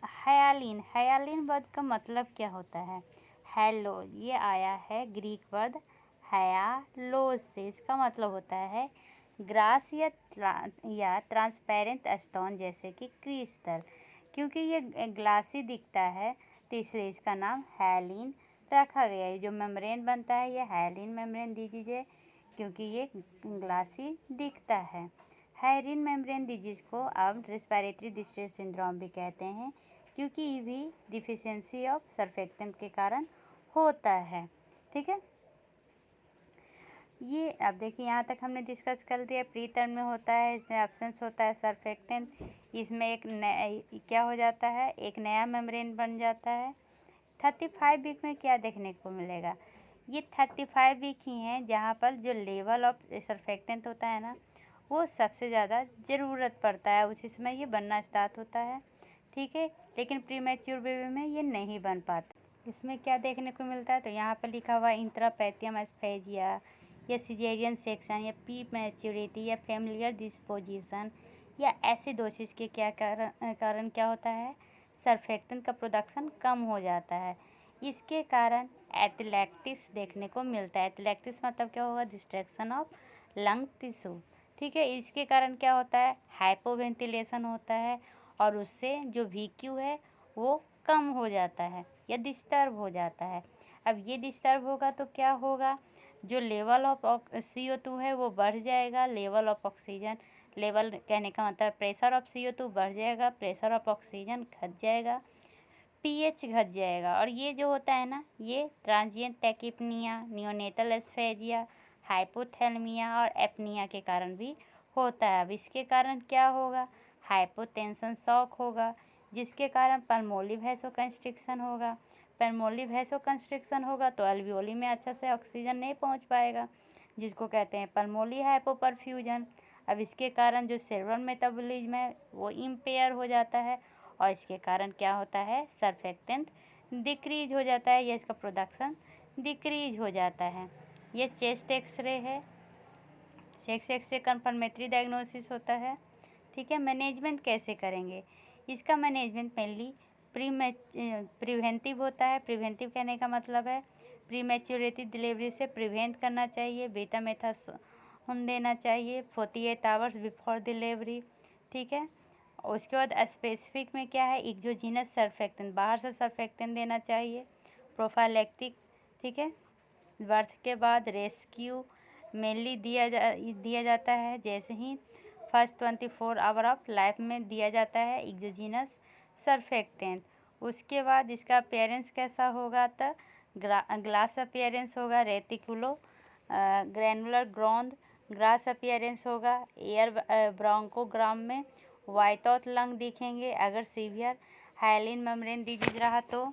हाइलाइन वर्ड का मतलब क्या होता है, हेलो, ये आया है ग्रीक वर्ड हायालोस से। इसका मतलब होता है ग्रास या ट्रांसपेरेंट स्टोन जैसे कि क्रिस्टल। क्योंकि ये ग्लासी दिखता है तो इसलिए इसका नाम हाइलाइन रखा गया है। जो मेम्ब्रेन बनता है ये हाइलाइन मेम्ब्रेन डिजीज है क्योंकि ये ग्लासी दिखता है। हाइलाइन मेम्ब्रेन डिजीज को अब रेस्पिरेटरी डिस्ट्रेस सिंड्रोम भी कहते हैं क्योंकि ये भी डिफिशियंसी ऑफ सरफेक्टेंट के कारण होता है। ठीक है, ये अब देखिए यहाँ तक हमने डिस्कस कर दिया। प्री टर्म में होता है, इसमें एब्सेंस होता है सरफेक्टेंट, इसमें एक क्या हो जाता है, एक नया मेम्ब्रेन बन जाता है। 35 वीक में क्या देखने को मिलेगा, ये 35 वीक ही हैं जहाँ पर जो लेवल ऑफ सरफेक्टेंट होता है ना वो सबसे ज़्यादा ज़रूरत पड़ता है, उसी समय ये बनना स्टार्ट होता है। ठीक है, लेकिन प्री मैच्योर बेबी में ये नहीं बन पाता। इसमें क्या देखने को मिलता है, तो यहाँ पर लिखा हुआ इंट्रापैथियम एस्फेजिया या सिजेरियन सेक्शन या प्री मैच्योरिटी या फैमिलियर डिस्पोजिशन या एसिडोसिस के क्या कारण क्या होता है, सरफेक्टेंट का प्रोडक्शन कम हो जाता है। इसके कारण एटलैक्टिस देखने को मिलता है। एटलैक्टिस मतलब क्या होगा, डिस्ट्रैक्शन ऑफ लंग टिश्यू। ठीक है, इसके कारण क्या होता है, हाइपोवेंटिलेशन होता है और उससे जो VQ है वो कम हो जाता है या डिस्टर्ब हो जाता है। अब ये डिस्टर्ब होगा तो क्या होगा, जो लेवल ऑफ CO2 है वो बढ़ जाएगा, लेवल ऑफ ऑक्सीजन, लेवल कहने का मतलब प्रेशर ऑफ CO2 बढ़ जाएगा, प्रेशर ऑफ ऑक्सीजन घट जाएगा, pH घट जाएगा। और ये जो होता है ना ये ट्रांजिएंट टैकिपनिया, नियोनेटल एस्फेजिया, हाइपोथैलेमिया और एपनिया के कारण भी होता है। अब इसके कारण क्या होगा, हाइपोटेंशन शॉक होगा, जिसके कारण पल्मोनरी वैसोकंस्ट्रिक्शन होगा। पल्मोनरी वैसोकंस्ट्रिक्शन होगा तो अल्वियोली में अच्छा से ऑक्सीजन नहीं पहुंच पाएगा, जिसको कहते हैं पल्मोनरी हाइपोपरफ्यूजन। अब इसके कारण जो सेरेब्रल मेटाबॉलिज्म है वो इम्पेयर हो जाता है और इसके कारण क्या होता है, सरफेक्टेंट डिक्रीज हो जाता है या इसका प्रोडक्शन डिक्रीज हो जाता है। ये चेस्ट एक्सरे है, चेस्ट एक्सरे कन्फर्मेटरी डायग्नोसिस होता है। ठीक है, मैनेजमेंट कैसे करेंगे, इसका मैनेजमेंट मेनली प्रिवेंटिव होता है। प्रिवेंटिव कहने का मतलब है प्री मैच्योरिटी डिलीवरी से प्रिवेंट करना चाहिए, बीटा मेथासोन देना चाहिए 48 आवर्स बिफोर डिलीवरी। ठीक है, उसके बाद स्पेसिफिक में क्या है, एक्सोजीनस सरफेक्टेंट, बाहर से सरफेक्टेंट देना चाहिए, प्रोफाइलैक्टिक। ठीक है, बर्थ के बाद रेस्क्यू मेनली दिया जाता है, जैसे ही फर्स्ट 24 आवर ऑफ लाइफ में दिया जाता है एक्सोजीनस सरफेक्टेंट। उसके बाद इसका अपीयरेंस कैसा होगा, तो ग्लास अपीयरेंस होगा, रेटिकुलो ग्रैनुलर ग्रोंद ग्रास अपीयरेंस होगा, एयर ब्रोंकोग्राम में वाइट आउट लंग दिखेंगे। अगर सीवियर हाइलाइन मेम्ब्रेन डिजीज रहा तो